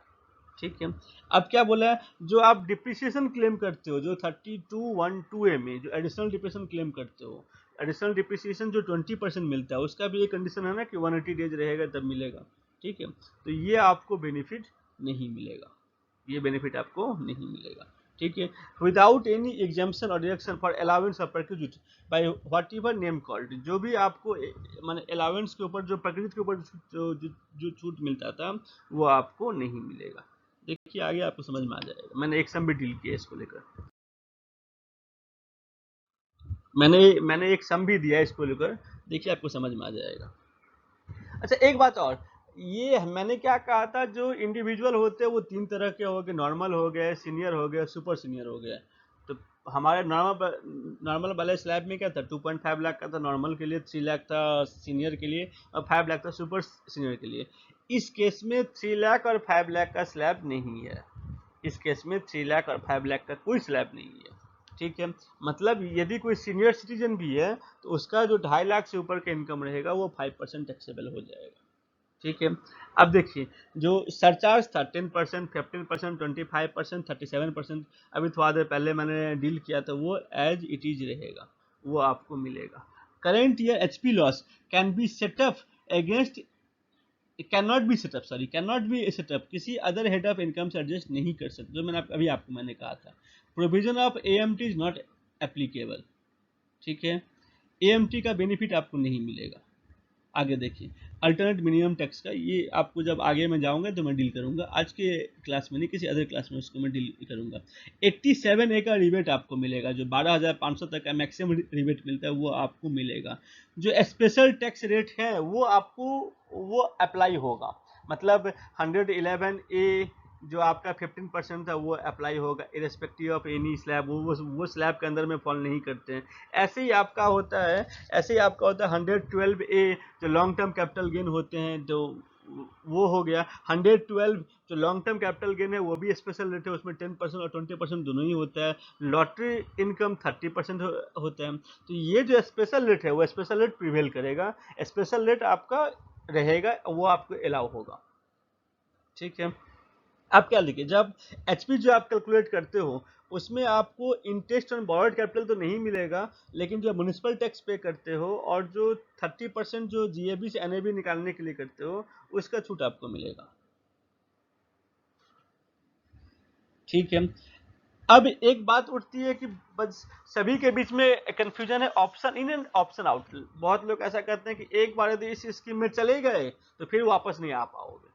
S1: ठीक है। अब क्या बोला है, जो आप डिप्रिसिएशन क्लेम करते हो, जो 3212A में जो एडिशनल डिप्रिसिएशन क्लेम करते हो, एडिशनल डिप्रिसिएशन जो 20% मिलता है, उसका भी एक कंडीशन है ना कि 180 डेज रहेगा तब मिलेगा, ठीक है। तो ये आपको बेनिफिट नहीं मिलेगा, ये बेनिफिट आपको नहीं मिलेगा, ठीक है। विदाउट एनी एग्जाम्पशन और deduction for allowance of perquisite by whatever name called, जो भी आपको माने अलाउंस के ऊपर जो प्रक्यूजिट के ऊपर जो छूट मिलता था वो आपको नहीं मिलेगा। देखिए आगे आपको समझ में आ जाएगा। मैंने एक सम भी डील किया इसको लेकर, मैंने एक सम भी दिया इसको लेकर, देखिए आपको समझ में आ जाएगा। अच्छा एक बात और, ये मैंने क्या कहा था, जो इंडिविजुअल होते हैं वो तीन तरह के हो गए, नॉर्मल हो गए, सीनियर हो गए, सुपर सीनियर हो गए। तो हमारे नॉर्मल वाले स्लैब में क्या था, 2.5 लाख का था नॉर्मल के लिए, 3 लाख था सीनियर के लिए, और 5 लाख था सुपर सीनियर के लिए। इस केस में 3 लाख और 5 लाख का स्लैब नहीं है, इस केस में 3 लाख और 5 लाख का कोई स्लैब नहीं है, ठीक है। मतलब यदि कोई सीनियर सिटीजन भी है तो उसका जो 2.5 लाख से ऊपर का इनकम रहेगा वो 5% टैक्सेबल हो जाएगा, ठीक है। अब देखिए जो सरचार्ज था 10%, 15%, 25%, 37%, अभी थोड़ा देर पहले मैंने डील किया था, वो एज इट इज रहेगा, वो आपको मिलेगा। Current year HP loss can be set up against, can not be set up किसी अदर हेड ऑफ इनकम से एडजस्ट नहीं कर सकते, जो मैंने कहा था, provision of AMT is not applicable, ठीक है। एएमटी का बेनिफिट आपको नहीं मिलेगा। आगे देखिए अल्टरनेट मिनिमम टैक्स का, ये आपको जब आगे मैं जाऊंगा तो मैं डील करूंगा, आज के क्लास में नहीं, किसी अदर क्लास में उसको मैं डील करूंगा। 87A का रिबेट आपको मिलेगा, जो 12,500 तक का मैक्सिमम रिबेट मिलता है वो आपको मिलेगा। जो स्पेशल टैक्स रेट है वो आपको वो अप्लाई होगा, मतलब 111A जो आपका 15% था वो अप्लाई होगा इरेस्पेक्टिव ऑफ एनी स्लैब, वो स्लैब के अंदर में फॉल नहीं करते हैं। ऐसे ही आपका होता है 112A जो लॉन्ग टर्म कैपिटल गेन होते हैं, जो वो हो गया 112 जो लॉन्ग टर्म कैपिटल गेन है वो भी स्पेशल रेट है, उसमें 10% और 20% दोनों ही होता है। लॉटरी इनकम 30% होता है। तो ये जो स्पेशल रेट है वो स्पेशल रेट प्रिवेल करेगा, स्पेशल रेट आपका रहेगा, वो आपको अलाउ होगा, ठीक है। आप क्या लिखे, जब एचपी जो आप कैलकुलेट करते हो उसमें आपको इंटरेस्ट ऑन बॉरोड कैपिटल तो नहीं मिलेगा, लेकिन जो म्युनिसिपल टैक्स पे करते हो और जो 30% जो जीएबी से एनएबी निकालने के लिए करते हो उसका छूट आपको मिलेगा, ठीक है। अब एक बात उठती है कि बस सभी के बीच में कंफ्यूजन है, option in and option out. बहुत लोग ऐसा करते हैं कि एक बार यदि इस स्कीम में चले गए तो फिर वापस नहीं आ पाओगे,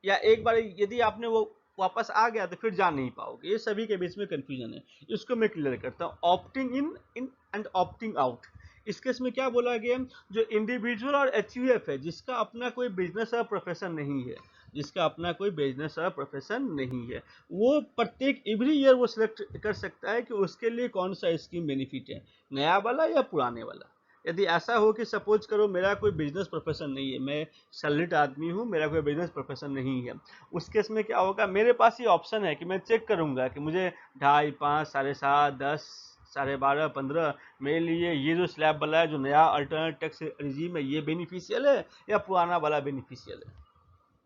S1: या एक बार यदि आपने वो वापस आ गया तो फिर जा नहीं पाओगे। ये सभी के बीच में कंफ्यूजन है, इसको मैं क्लियर करता हूँ। Opting in and opting out, इस केस में क्या बोला गया, जो इंडिविजुअल और एचयूएफ है जिसका अपना कोई बिजनेस और प्रोफेशन नहीं है, जिसका अपना कोई बिजनेस और प्रोफेशन नहीं है, वो प्रत्येक एवरी ईयर वो सिलेक्ट कर सकता है कि उसके लिए कौन सा स्कीम बेनिफिट है, नया वाला या पुराने वाला। यदि ऐसा हो कि सपोज करो मेरा कोई बिजनेस प्रोफेशन नहीं है, मैं सैलरीड आदमी हूँ, मेरा कोई बिजनेस प्रोफेशन नहीं है, उस केस में क्या होगा, मेरे पास ये ऑप्शन है कि मैं चेक करूंगा कि मुझे 2.5, 5, 7.5, 10, 12.5, 15 मेरे लिए ये जो स्लैब वाला है, जो नया अल्टरनेट टैक्स रिजीम है, ये बेनिफिशियल है या पुराना वाला बेनिफिशियल है,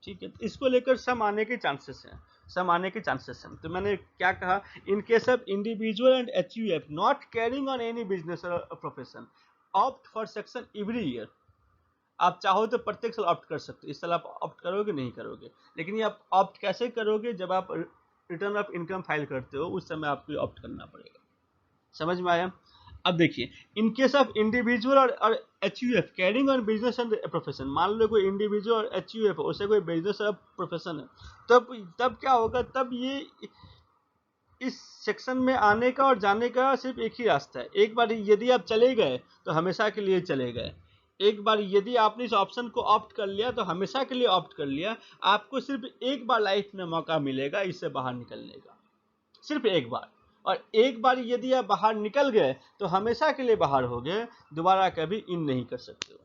S1: ठीक है। तो इसको लेकर सम आने के चांसेस हैं, सम आने के चांसेस हैं। तो मैंने क्या कहा, in case of individual and HUF not carrying on any business और profession opt for section every year. आप चाहो तो प्रत्येक साल ऑप्ट कर सकते हो, इस साल आप ऑप्ट करोगे नहीं करोगे, लेकिन ये आप ऑप्ट कैसे करोगे, जब आप रिटर्न ऑफ इनकम फाइल करते हो उस समय आपको ऑप्ट करना पड़ेगा। समझ में आया। अब देखिए इन केस ऑफ इंडिविजुअल और HUF carrying on business and profession, मान लो कोई इंडिविजुअल और एचयूएफ उसे कोई बिजनेस और प्रोफेशन है, तब क्या होगा, तब ये इस सेक्शन में आने का और जाने का सिर्फ एक ही रास्ता है। एक बार यदि आप चले गए तो हमेशा के लिए चले गए, एक बार यदि आपने इस ऑप्शन को ऑप्ट कर लिया तो हमेशा के लिए ऑप्ट कर लिया। आपको सिर्फ एक बार लाइफ में मौका मिलेगा इससे बाहर निकलने का, सिर्फ एक बार। और एक बार यदि आप बाहर निकल गए तो हमेशा के लिए बाहर हो गए, दोबारा कभी इन नहीं कर सकते हो,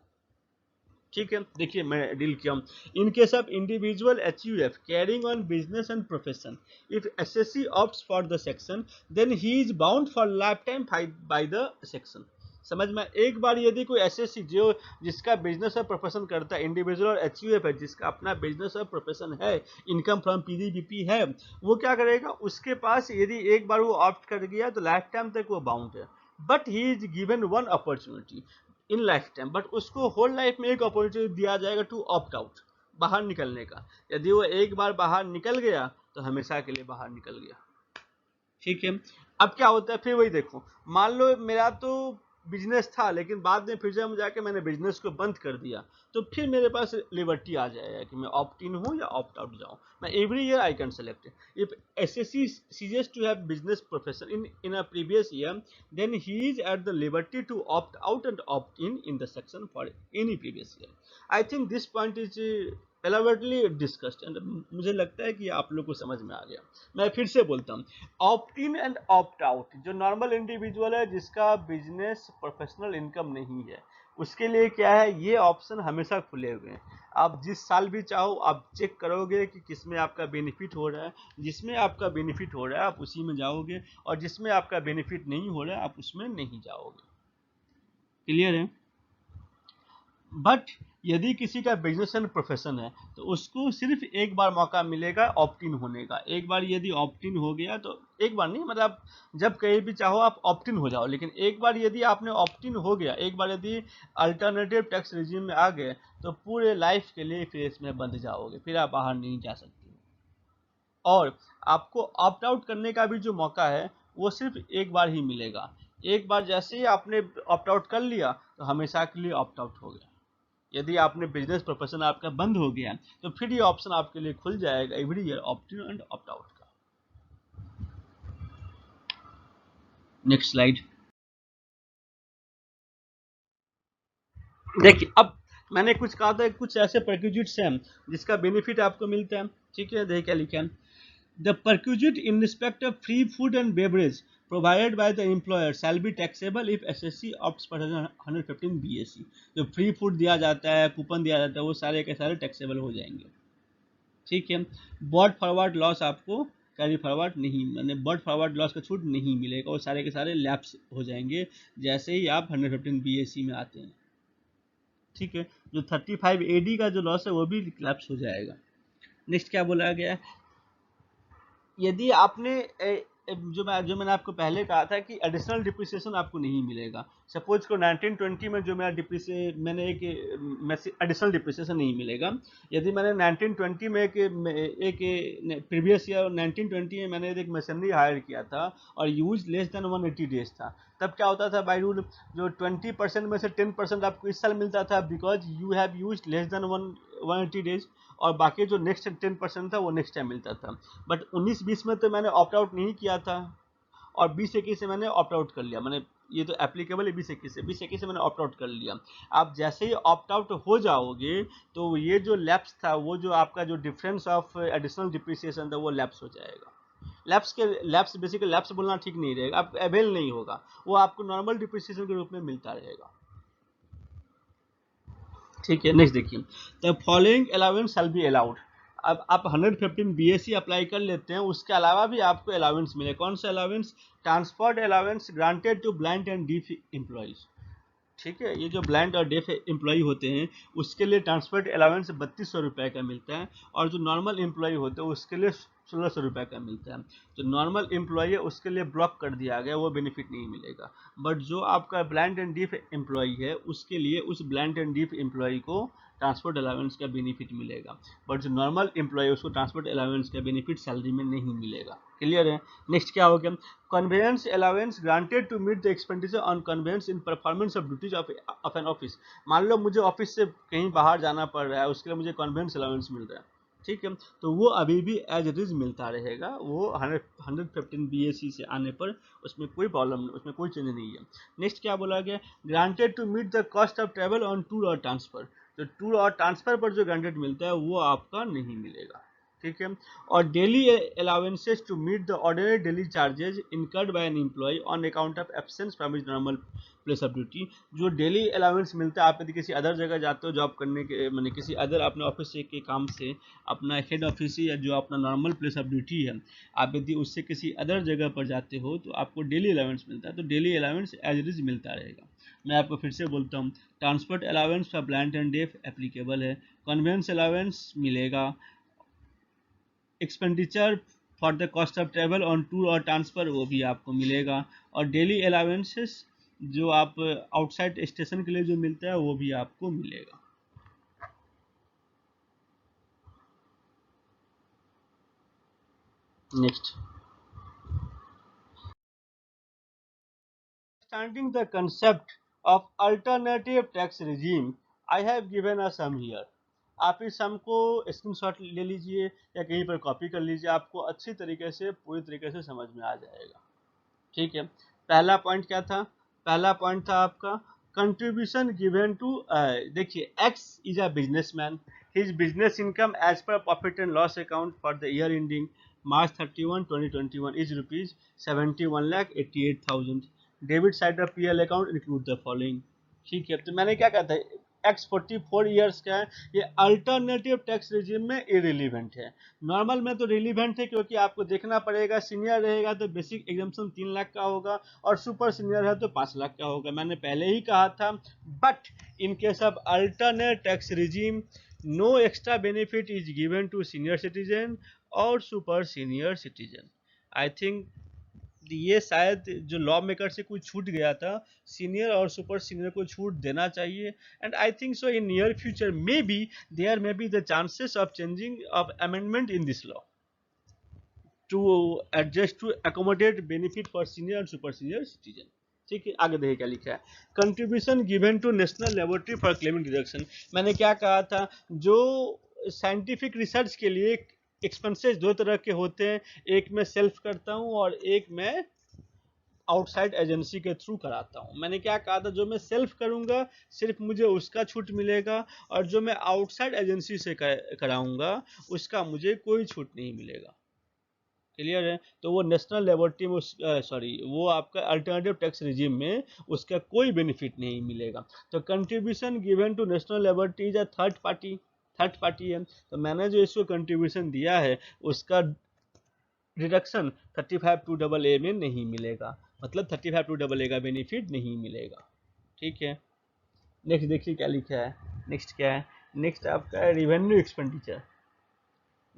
S1: ठीक है, देखिए मैं डील किया हूँ। In case of individual HUF carrying on business and profession, if SSC opts for the section then he is bound for life time by the section. समझ में, एक बार यदि कोई SSC जो जिसका बिजनेस और प्रोफेशन करता है, इंडिविजुअल और HUF है जिसका अपना बिजनेस और प्रोफेशन है, इनकम फ्रॉम PDBP है, वो क्या करेगा, उसके पास यदि एक बार वो ऑप्ट कर गया तो लाइफ टाइम तक वो बाउंड है। But he is given one opportunity in life time, but उसको होल लाइफ में एक अपॉर्चुनिटी दिया जाएगा टू ऑप्ट आउट, बाहर निकलने का। यदि वो एक बार बाहर निकल गया तो हमेशा के लिए बाहर निकल गया। ठीक है, अब क्या होता है, फिर वही देखो, मान लो मेरा तो बिजनेस था लेकिन बाद में फिर जब जाके मैंने बिजनेस को बंद कर दिया, तो फिर मेरे पास लिबर्टी आ जाएगा कि मैं ऑप्ट इन हूँ या ऑप्ट आउट जाऊँ। मैं every year I can select if SSC ceases to have business profession in a previous year, then he is at the liberty to opt out and opt in the section for any previous year. I think this point is elaborately discussed and मुझे लगता है कि आप लोग को समझ में आ गया। मैं फिर से बोलता हूँ, opt in and opt out, जो नॉर्मल इंडिविजुअल है जिसका बिजनेस प्रोफेशनल इनकम नहीं है, उसके लिए क्या है, ये ऑप्शन हमेशा खुले हुए हैं। आप जिस साल भी चाहो आप चेक करोगे कि किसमें आपका बेनिफिट हो रहा है, जिसमें आपका बेनिफिट हो रहा है आप उसी में जाओगे, और जिसमें आपका बेनिफिट नहीं हो रहा है आप उसमें नहीं जाओगे। क्लियर है? बट यदि किसी का बिजनेस एंड प्रोफेशन है तो उसको सिर्फ एक बार मौका मिलेगा ऑप्ट इन होने का। एक बार यदि ऑप्ट इन हो गया तो, एक बार नहीं मतलब जब कहीं भी चाहो आप ऑप्ट इन हो जाओ, लेकिन एक बार यदि आपने ऑप्ट इन हो गया, एक बार यदि अल्टरनेटिव टैक्स रिजीम में आ गए तो पूरे लाइफ के लिए फिर इसमें बंध जाओगे, फिर आप बाहर नहीं जा सकते। और आपको ऑप्ट आउट करने का भी जो मौका है वो सिर्फ एक बार ही मिलेगा। एक बार जैसे ही आपने ऑप्ट आउट कर लिया तो हमेशा के लिए ऑप्ट आउट हो गया। यदि आपने बिजनेस प्रोफेशन आपका बंद हो गया तो फिर ये ऑप्शन आपके लिए खुल जाएगा every year opt in and opt out का। Next slide. देखिए, अब मैंने कुछ कहा था, कुछ ऐसे परक्यूजिट्स हैं जिसका बेनिफिट आपको मिलता है। ठीक है, देखिए क्या लिखा है, the perquisite in respect of free food and beverage provided by the employer shall be taxable if SSC opts for 115 BAC। जो फ्री फूड दिया जाता है, कूपन दिया जाता है, वो सारे के सारे टैक्सेबल हो जाएंगे। ठीक है, बॉट फॉरवर्ड लॉस आपको कैरी फॉरवर्ड नहीं, मैंने बॉट फॉरवर्ड लॉस का छूट नहीं मिलेगा, और सारे के सारे लैप्स हो जाएंगे जैसे ही आप 115 BAC में आते हैं। ठीक है, जो 35 AD का जो लॉस है वो भी लैप्स हो जाएगा। नेक्स्ट क्या बोला गया है, यदि आपने जो मैंने आपको पहले कहा था कि एडिशनल डिप्रिसिएशन आपको नहीं मिलेगा। सपोज को 1920 में जो मेरा मैंने एक एडिशनल डिप्रिसिएशन नहीं मिलेगा। यदि मैंने 1920 में एक प्रीवियस ईयर 1920 में मैंने एक मशीनरी हायर किया था और यूज लेस देन 180 डेज था, तब क्या होता था बाय रूल, जो 20% में से 10% आपको इस साल मिलता था because you have use less than 180 days, और बाकी जो नेक्स्ट 10% था वो नेक्स्ट टाइम मिलता था। बट 19-20 में तो मैंने ऑप्ट आउट नहीं किया था, और 20-21 से मैंने ऑप्ट आउट कर लिया। मैंने ये तो एप्लीकेबल है 20-21 से मैंने ऑप्ट आउट कर लिया। आप जैसे ही ऑप्ट आउट हो जाओगे तो ये जो लैप्स था, वो जो आपका जो डिफरेंस ऑफ एडिशनल डिप्रिसिएशन था वो लैप्स हो जाएगा। लैप्स बेसिकली लैप्स बोलना ठीक नहीं रहेगा, आप अवेल नहीं होगा, वो आपको नॉर्मल डिप्रिसिएशन के रूप में मिलता रहेगा। ठीक है, नेक्स्ट देखिए, the following allowance shall be allowed. अब आप 115 BAC अप्लाई कर लेते हैं, उसके अलावा भी आपको अलाउंस मिले। कौन सा allowance? Transport allowance granted to blind and deaf employees. ठीक है, ये जो ब्लाइंड और डेफ एम्प्लॉई होते हैं उसके लिए ट्रांसपोर्ट अलाउंस 3200 रुपये का मिलता है, और जो नॉर्मल एम्प्लॉई होते हैं उसके लिए 1600 रुपये का मिलता है। जो नॉर्मल एम्प्लॉई है उसके लिए ब्लॉक कर दिया गया, वो बेनिफिट नहीं मिलेगा। बट जो आपका ब्लाइंड एंड डीफ एम्प्लॉई है उसके लिए उस ब्लाइंड एंड डीफ एम्प्लॉई को ट्रांसपोर्ट अलाउंस का बेनिफिट मिलेगा, बट जो नॉर्मल एम्प्लॉय उसको ट्रांसपोर्ट अलाउंस का बेनिफिट सैलरी में नहीं मिलेगा। क्लियर है? नेक्स्ट क्या हो गया, conveyance allowance granted to meet the expenditure on conveyance in performance of duties of an office. मान लो मुझे ऑफिस से कहीं बाहर जाना पड़ रहा है, उसके लिए मुझे कन्वेंस अलाउंस मिल रहा है। ठीक है, तो वो अभी भी एज इट इज मिलता रहेगा, वो 115 BAC से आने पर उसमें कोई प्रॉब्लम नहीं, उसमें कोई चेंज नहीं है। नेक्स्ट क्या बोला गया, granted to meet the cost of travel on tour और ट्रांसफर। तो टूर और ट्रांसफर पर जो ग्रांटेड मिलता है वो आपका नहीं मिलेगा। ठीक है। और daily allowances to meet the ordinary daily charges incurred by an employee on account of absence from his normal place of duty. जो डेली अलाउंस मिलता है, आप यदि किसी अदर जगह जाते हो जॉब करने के, मैंने किसी अदर अपने ऑफिस से के काम से, अपना हेड ऑफिस या जो अपना नॉर्मल प्लेस ऑफ ड्यूटी है, आप यदि उससे किसी अदर जगह पर जाते हो तो आपको डेली अलाउंस मिलता है। तो daily allowance as it is मिलता रहेगा। मैं आपको फिर से बोलता हूँ, transport allowance for plant and deaf applicable है, कन्वेंस अलाउंस मिलेगा, expenditure for the cost of travel on tour और ट्रांसफ़र वो भी आपको मिलेगा, और डेली अलाउंसेस जो आप आउटसाइड स्टेशन के लिए जो मिलता है वो भी आपको मिलेगा। Next, understanding the concept of alternative tax regime, I have given a sum here. आप इस सम को स्क्रीनशॉट ले लीजिए या कहीं पर कॉपी कर लीजिए, आपको अच्छी तरीके से पूरी तरीके से समझ में आ जाएगा। ठीक है। पहला पॉइंट क्या था? पहला पॉइंट था आपका कंट्रीब्यूशन गिवन टू, देखिए X is a businessman, his business income as per profit and loss account for the year ending March 31, 2021 is rupees 71,88,000. Debit side of PL account include the following. ठीक है, तो मैंने क्या कहा था, x 44 years का है, ये अल्टरनेटिव टैक्स रिजिम में इरिलीवेंट है। नॉर्मल में तो रिलीवेंट है क्योंकि आपको देखना पड़ेगा, सीनियर रहेगा तो बेसिक एग्जाम्पशन 3 लाख का होगा और सुपर सीनियर है तो 5 लाख का होगा, मैंने पहले ही कहा था। But in case of alternate tax regime, no extra benefit is given to senior citizen और super senior citizen. I think ये शायद जो लॉ मेकर से कुछ छूट गया था, सीनियर और सुपर सीनियर को छूट देना चाहिए। And I think so in near future may be there may be the chances of changing of amendment in this law to adjust to accommodate benefit for senior और super senior citizen. ठीक है, आगे देखिए क्या लिखा है, contribution given to national laboratory for claiming deduction. मैंने क्या कहा था, जो साइंटिफिक रिसर्च के लिए एक्सपेंसेस दो तरह के होते हैं, एक मैं सेल्फ करता हूं और एक मैं आउटसाइड एजेंसी के थ्रू कराता हूं। मैंने क्या कहा था, जो मैं सेल्फ करूंगा सिर्फ मुझे उसका छूट मिलेगा, और जो मैं आउटसाइड एजेंसी से कराऊंगा उसका मुझे कोई छूट नहीं मिलेगा। क्लियर है? तो वो नेशनल लेबोरेटरी में सॉरी वो आपका अल्टरनेटिव टैक्स रिजिम में उसका कोई बेनिफिट नहीं मिलेगा। तो contribution given to national laboratory is a third party है, तो मैंने जो इसको कंट्रीब्यूशन दिया है उसका डिडक्शन 35(2)(a) में नहीं मिलेगा, मतलब 35(2)(a) का बेनिफिट नहीं मिलेगा। ठीक है, नेक्स्ट देखिए क्या लिखा है। नेक्स्ट क्या है, नेक्स्ट आपका है रिवेन्यू एक्सपेंडिचर।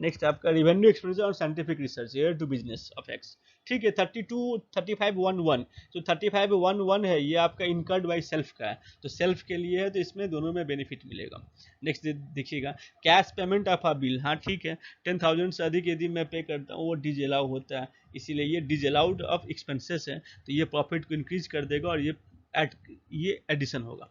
S1: नेक्स्ट आपका रिवेन्यू एक्सपेंडिचर और scientific research air to business of X. ठीक है, 35(1)(1), जो 35(1)(1) है ये आपका इनकर्ड बाई सेल्फ का है, तो सेल्फ के लिए है तो इसमें दोनों में बेनिफिट मिलेगा। नेक्स्ट देखिएगा, cash payment of a bill. हाँ ठीक है, 10,000 से अधिक यदि मैं पे करता हूँ वो डिजअलाउ होता है, इसीलिए ये डिजअलाउड ऑफ एक्सपेंसेस है, तो ये प्रॉफिट को इंक्रीज कर देगा और ये एडिशन होगा।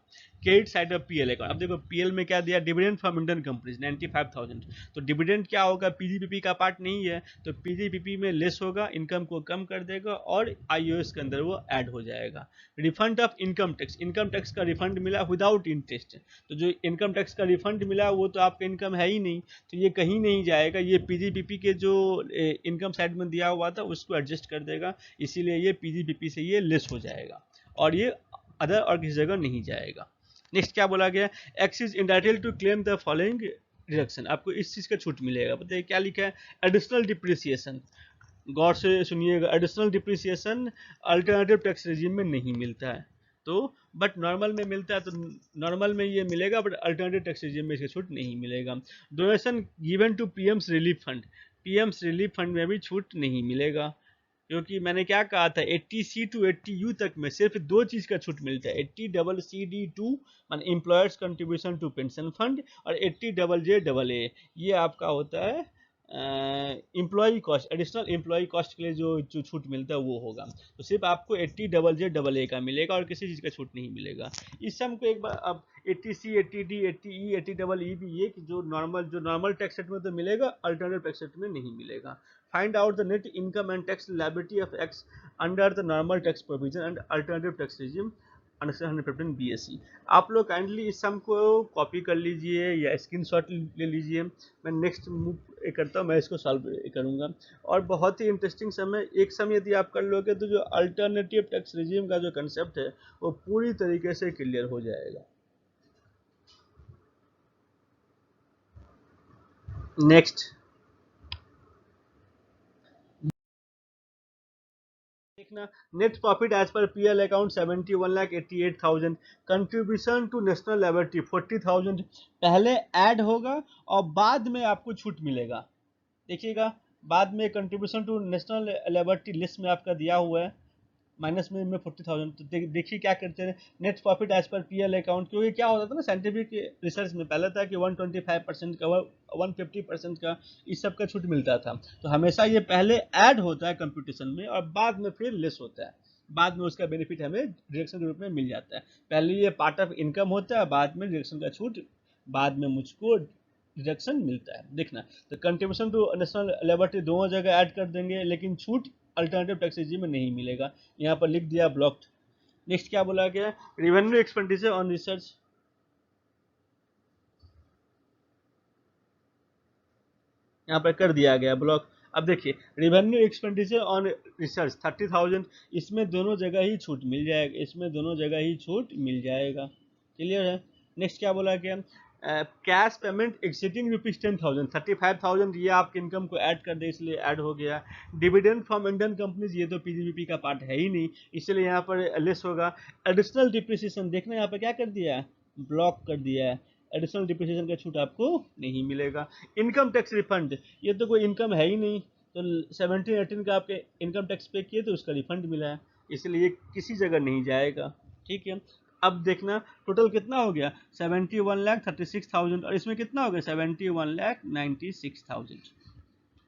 S1: Credit side of PL account, अब देखो पीएल में क्या दिया, डिविडेंड फ्रॉम इंडियन कंपनीज 95,000, तो डिविडेंड क्या होगा, पीजीपीपी का पार्ट नहीं है, तो पीजीपीपी में लेस होगा, इनकम को कम कर देगा और आईओएस के अंदर वो ऐड हो जाएगा। Refund of income tax, income tax का रिफंड मिला विदाउट इंटरेस्ट, तो जो इनकम टैक्स का रिफंड मिला वो तो आपका इनकम है ही नहीं, तो ये कहीं नहीं जाएगा, ये पीजीपीपी के जो इनकम साइड में दिया हुआ था उसको एडजस्ट कर देगा, इसीलिए ये पीजीपीपी से ये लेस हो जाएगा और ये अदर और किसी जगह नहीं जाएगा। नेक्स्ट क्या बोला गया, X is entitled to claim the following deduction, आपको इस चीज का छूट मिलेगा। बताइए क्या लिखा है, एडिशनल डिप्रिसिएशन, गौर से सुनिएगा, additional depreciation alternative tax regime में नहीं मिलता है, तो बट नॉर्मल में मिलता है, तो नॉर्मल में ये मिलेगा बट अल्टरनेटिव टैक्स रेजिम में इसका छूट नहीं मिलेगा। Donation given to PM's relief fund, PM's relief fund में भी छूट नहीं मिलेगा, क्योंकि मैंने क्या कहा था 80C टू 80U तक में सिर्फ दो चीज का छूट मिलता है, 80CCD2 मान employer's contribution to pension fund, और 80JJAA ये आपका होता है employee cost, additional employee cost के लिए जो छूट मिलता है वो होगा, तो सिर्फ आपको 80JJAA का मिलेगा और किसी चीज़ का छूट नहीं मिलेगा। इस सम को एक बार अब 80C 80D 80E 80EE भी ये जो नॉर्मल टैक्स रेट में तो मिलेगा, अल्टरनेटिव टैक्स रेट में नहीं मिलेगा। Find out the net income and tax liability of x under the normal tax provision and alternative tax regime under 115 BSc। आप लोग काइंडली इस सम को कॉपी कर लीजिए या स्क्रीनशॉट ले लीजिए। मैं नेक्स्ट मूव करता हूँ, मैं इसको सॉल्व करूँगा। और बहुत ही इंटरेस्टिंग सम है। एक सम यदि आप कर लोगे तो जो अल्टरनेटिव टैक्स रिजीम का जो कंसेप्ट है वो पूरी तरीके से क्लियर हो जाएगा। नेक्स्ट देखना, net profit as per PL account 71,88,000, contribution to national laboratory 40,000। पहले ऐड होगा और बाद में आपको छूट मिलेगा। देखिएगा, बाद में contribution to national laboratory list में आपका दिया हुआ है माइनस में 40,000। तो देखिए क्या करते हैं, net profit as per PL account. क्योंकि क्या होता था ना साइंटिफिक रिसर्च में पहले था कि 125% का 150% का इस सब का छूट मिलता था। तो हमेशा ये पहले ऐड होता है कंप्यूटेशन में और बाद में फिर लेस होता है। बाद में उसका बेनिफिट हमें डिडक्शन के रूप में मिल जाता है। पहले ये पार्ट ऑफ इनकम होता है, बाद में डिडक्शन का छूट, बाद में मुझको डिडक्शन मिलता है। देखना, तो कंट्रीब्यूशन टू नेशनल लेबोरेटरी दोनों जगह ऐड कर देंगे, लेकिन छूट अल्टरनेटिव टैक्स रेजिम में नहीं मिलेगा। यहाँ पर लिख दिया ब्लॉक्ड। नेक्स्ट क्या बोला गया, रेवेन्यू एक्सपेंडिचर ऑन रिसर्च, यहाँ पर कर दिया गया ब्लॉक। अब देखिए, रेवेन्यू एक्सपेंडिचर ऑन रिसर्च 30,000, इसमें दोनों जगह ही छूट मिल जाएगा, इसमें दोनों जगह ही छूट मिल जाएगा। क्लियर है। नेक्स्ट क्या बोला गया, कैश पेमेंट एक्सीडिंग ₹10,000, 35,000 ये आपके इनकम को ऐड कर दे, इसलिए ऐड हो गया। डिविडेंड फ्रॉम इंडियन कंपनीज, ये तो पीजीबीपी का पार्ट है ही नहीं, इसलिए यहाँ पर लेस होगा। एडिशनल डिप्रिसिएशन, देखना यहाँ पर क्या कर दिया है, ब्लॉक कर दिया है। एडिशनल डिप्रिसिएशन का छूट आपको नहीं मिलेगा। इनकम टैक्स रिफंड, ये तो कोई इनकम है ही नहीं, तो 17-18 का आपके इनकम टैक्स पे किए तो उसका रिफंड मिला है, इसलिए ये किसी जगह नहीं जाएगा। ठीक है। अब देखना, टोटल कितना हो गया, 71,36,000, और इसमें कितना हो गया, 71,96,000।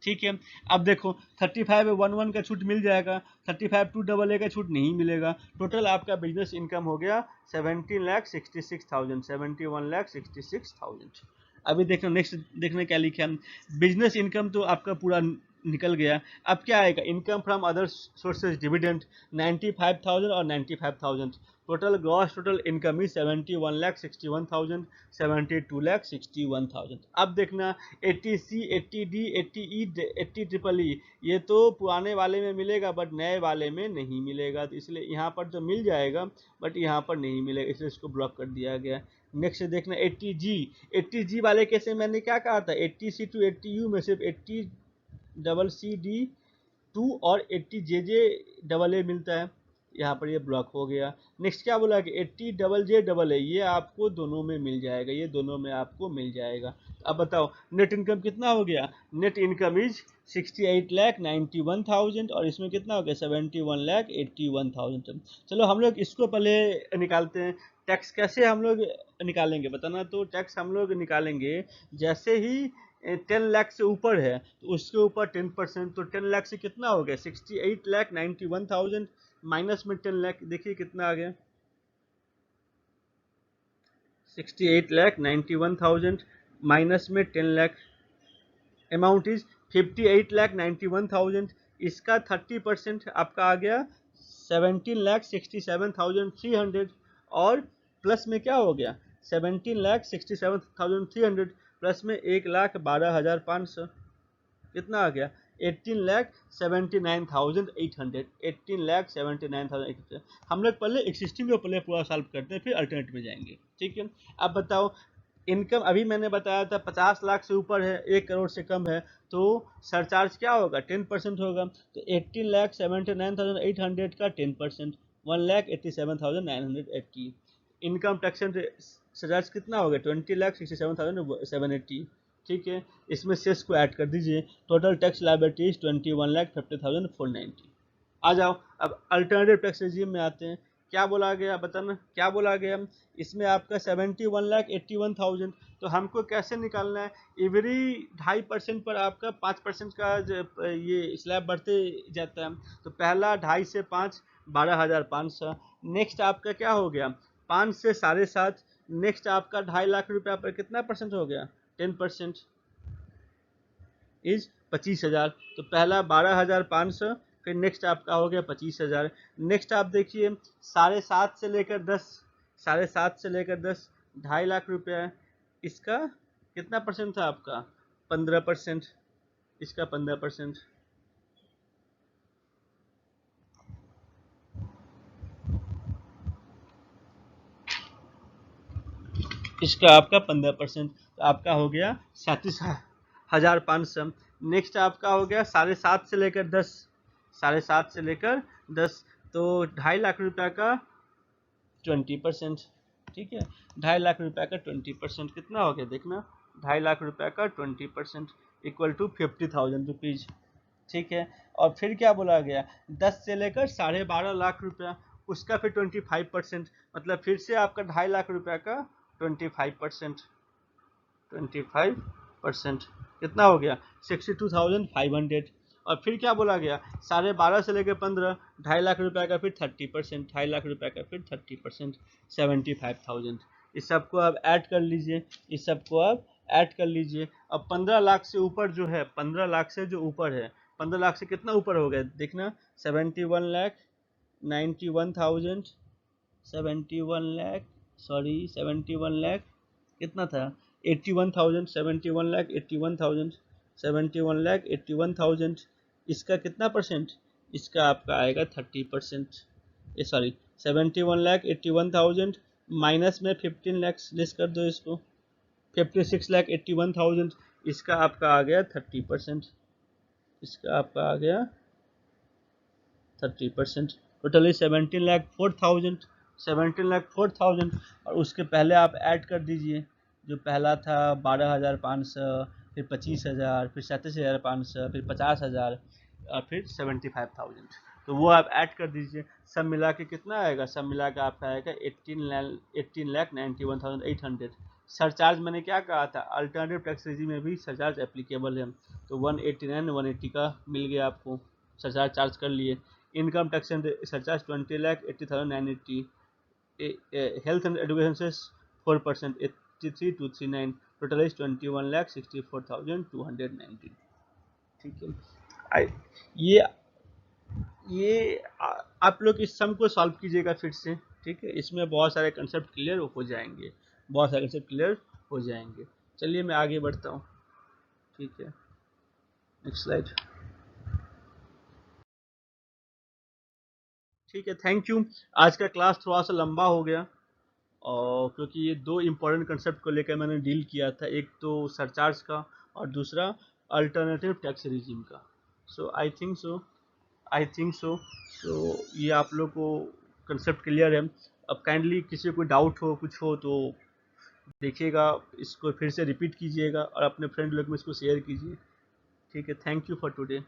S1: ठीक है। अब देखो, 35(11) का छूट मिल जाएगा, 35(2AA) का छूट नहीं मिलेगा। टोटल आपका बिजनेस इनकम हो गया 17,66,000, 71,66,000। अभी देखो नेक्स्ट, देखने क्या लिखा है, बिजनेस इनकम तो आपका पूरा निकल गया। अब क्या आएगा, income from other sources dividend 95,000 और 95,000। टोटल ग्रॉस टोटल इनकम ही 71,61,000, 72,61,000। अब देखना, 80C, 80D, 80E, 80EEE, ये तो पुराने वाले में मिलेगा बट नए वाले में नहीं मिलेगा, तो इसलिए यहाँ पर तो मिल जाएगा बट यहाँ पर नहीं मिलेगा, इसलिए इसको ब्लॉक कर दिया गया। नेक्स्ट देखना, 80G, 80G वाले कैसे, मैंने क्या कहा था, 80C to 80U में सिर्फ 80CCD2 और 80JJAA मिलता है, यहाँ पर ये ब्लॉक हो गया। नेक्स्ट क्या बोला कि 80JJAA, ये आपको दोनों में मिल जाएगा, ये दोनों में आपको मिल जाएगा। अब बताओ नेट इनकम कितना हो गया, नेट इनकम इज 68,91,000 और इसमें कितना हो गया, 71,81,000। चलो हम लोग इसको पहले निकालते हैं। टैक्स कैसे हम लोग निकालेंगे बताना, तो टैक्स हम लोग निकालेंगे जैसे ही 10 लाख से ऊपर है तो उसके ऊपर 10%, तो 10 लाख से कितना हो गया, 68,91,000 माइनस में 10 लाख, देखिए कितना आ गया, 68,91,000 माइनस में 10 लाख, अमाउंट इज 58,91,000। इसका 30% आपका आ गया 17,67,300, और प्लस में क्या हो गया, 17,67,300 प्लस में 1,12,500, कितना आ गया, 18,79,800, 18,79,800। हम लोग पहले एक्सिस्टिंग को पहले पूरा सॉल्व करते हैं, फिर अल्टरनेट में जाएंगे। ठीक है। अब बताओ, इनकम अभी मैंने बताया था 50 लाख से ऊपर है, 1 करोड़ से कम है, तो सरचार्ज क्या होगा, 10% होगा। तो 18,79,800 का 10%, 1,87,980। इनकम टैक्स सरचार्ज कितना हो गया, 20,67,780। ठीक है। इसमें सेस को ऐड कर दीजिए, टोटल टैक्स लायबिलिटीज 21,50,490। आ जाओ, अब अल्टरनेटिव टैक्स रेजिम में आते हैं। क्या बोला गया बताना, क्या बोला गया, इसमें आपका 71,81,000, तो हमको कैसे निकालना है, एवरी 2.5% पर आपका 5% का ये स्लैब बढ़ते जाता है। तो पहला 2.5 से 5, 12,500। नेक्स्ट आपका क्या हो गया, 5 से 7.5, नेक्स्ट आपका 2.5 लाख रुपया पर कितना परसेंट हो गया, 10% इज 25,000। तो पहला 12,500, फिर नेक्स्ट आपका हो गया 25,000। नेक्स्ट आप देखिए 7.5 से लेकर 10, 7.5 से लेकर 10, 2.5 लाख रुपया। इसका कितना परसेंट था आपका? 15%। इसका 15%। इसका आपका 15%, तो आपका हो गया 37,500। नेक्स्ट आपका हो गया 7.5 से लेकर 10, 7.5 से लेकर 10, तो 2.5 लाख रुपया का 20%। ठीक है, 2.5 लाख रुपया का 20% कितना हो गया देखना, 2.5 लाख रुपया का 20% इक्वल टू 50,000 रुपीज। ठीक है, और फिर क्या बोला गया, 10 से लेकर 12.5 लाख रुपया, उसका फिर 25%, मतलब फिर से आपका 2.5 लाख रुपया का 25%, 25% कितना हो गया 62,500। और फिर क्या बोला गया, 12.5 से लेकर 15, 2.5 लाख रुपया का फिर 30%, 2.5 लाख रुपया का फिर 30%, 75,000। इस सबको आप ऐड कर लीजिए, इस सबको आप ऐड कर लीजिए। अब 15 लाख से ऊपर जो है, 15 लाख से जो ऊपर है, 15 लाख से कितना ऊपर हो गया देखना, 71,91,000, 71 लाख कितना था, 81,000, 71,81,000, 71,81,000। इसका कितना परसेंट, इसका आपका आएगा 30%। ये सॉरी 71,81,000 माइनस में 15 लाख लेस कर दो इसको, 56,81,000। इसका आपका आ गया 30%, इसका आपका आ गया 30%, टोटली 17,04,000, 17,04,000। और उसके पहले आप ऐड कर दीजिए, जो पहला था 12,500, फिर 25,000, फिर 37,500, फिर 50,000, और फिर 75,000। तो वो आप ऐड कर दीजिए, सब मिला के कितना आएगा, सब मिला के आपका आएगा 18,91,800। सरचार्ज मैंने क्या कहा था, अल्टरनेटिव टैक्स रेजिम में भी सरचार्ज एप्लीकेबल है, तो 189 180 का मिल गया आपको, सरचार्ज चार्ज कर लिए। Income tax and surcharge 20,80,980, health and education से 4% 83,239, टोटल इज 21,64,219। ठीक है, ये आप लोग इस सम को सॉल्व कीजिएगा फिर से। ठीक है, इसमें बहुत सारे कंसेप्ट क्लियर हो जाएंगे, बहुत सारे कंसेप्ट क्लियर हो जाएंगे। चलिए मैं आगे बढ़ता हूँ। ठीक है, नेक्स्ट स्लाइड। ठीक है, थैंक यू। आज का क्लास थोड़ा सा लंबा हो गया, और क्योंकि ये दो इम्पोर्टेंट कंसेप्ट को लेकर मैंने डील किया था, एक तो सरचार्ज का और दूसरा अल्टरनेटिव टैक्स रिजीम का। सो आई थिंक सो ये आप लोग को कंसेप्ट क्लियर है। अब काइंडली किसी को डाउट हो, कुछ हो तो देखिएगा, इसको फिर से रिपीट कीजिएगा और अपने फ्रेंड लोग में इसको शेयर कीजिए। ठीक है, थैंक यू फॉर टुडे।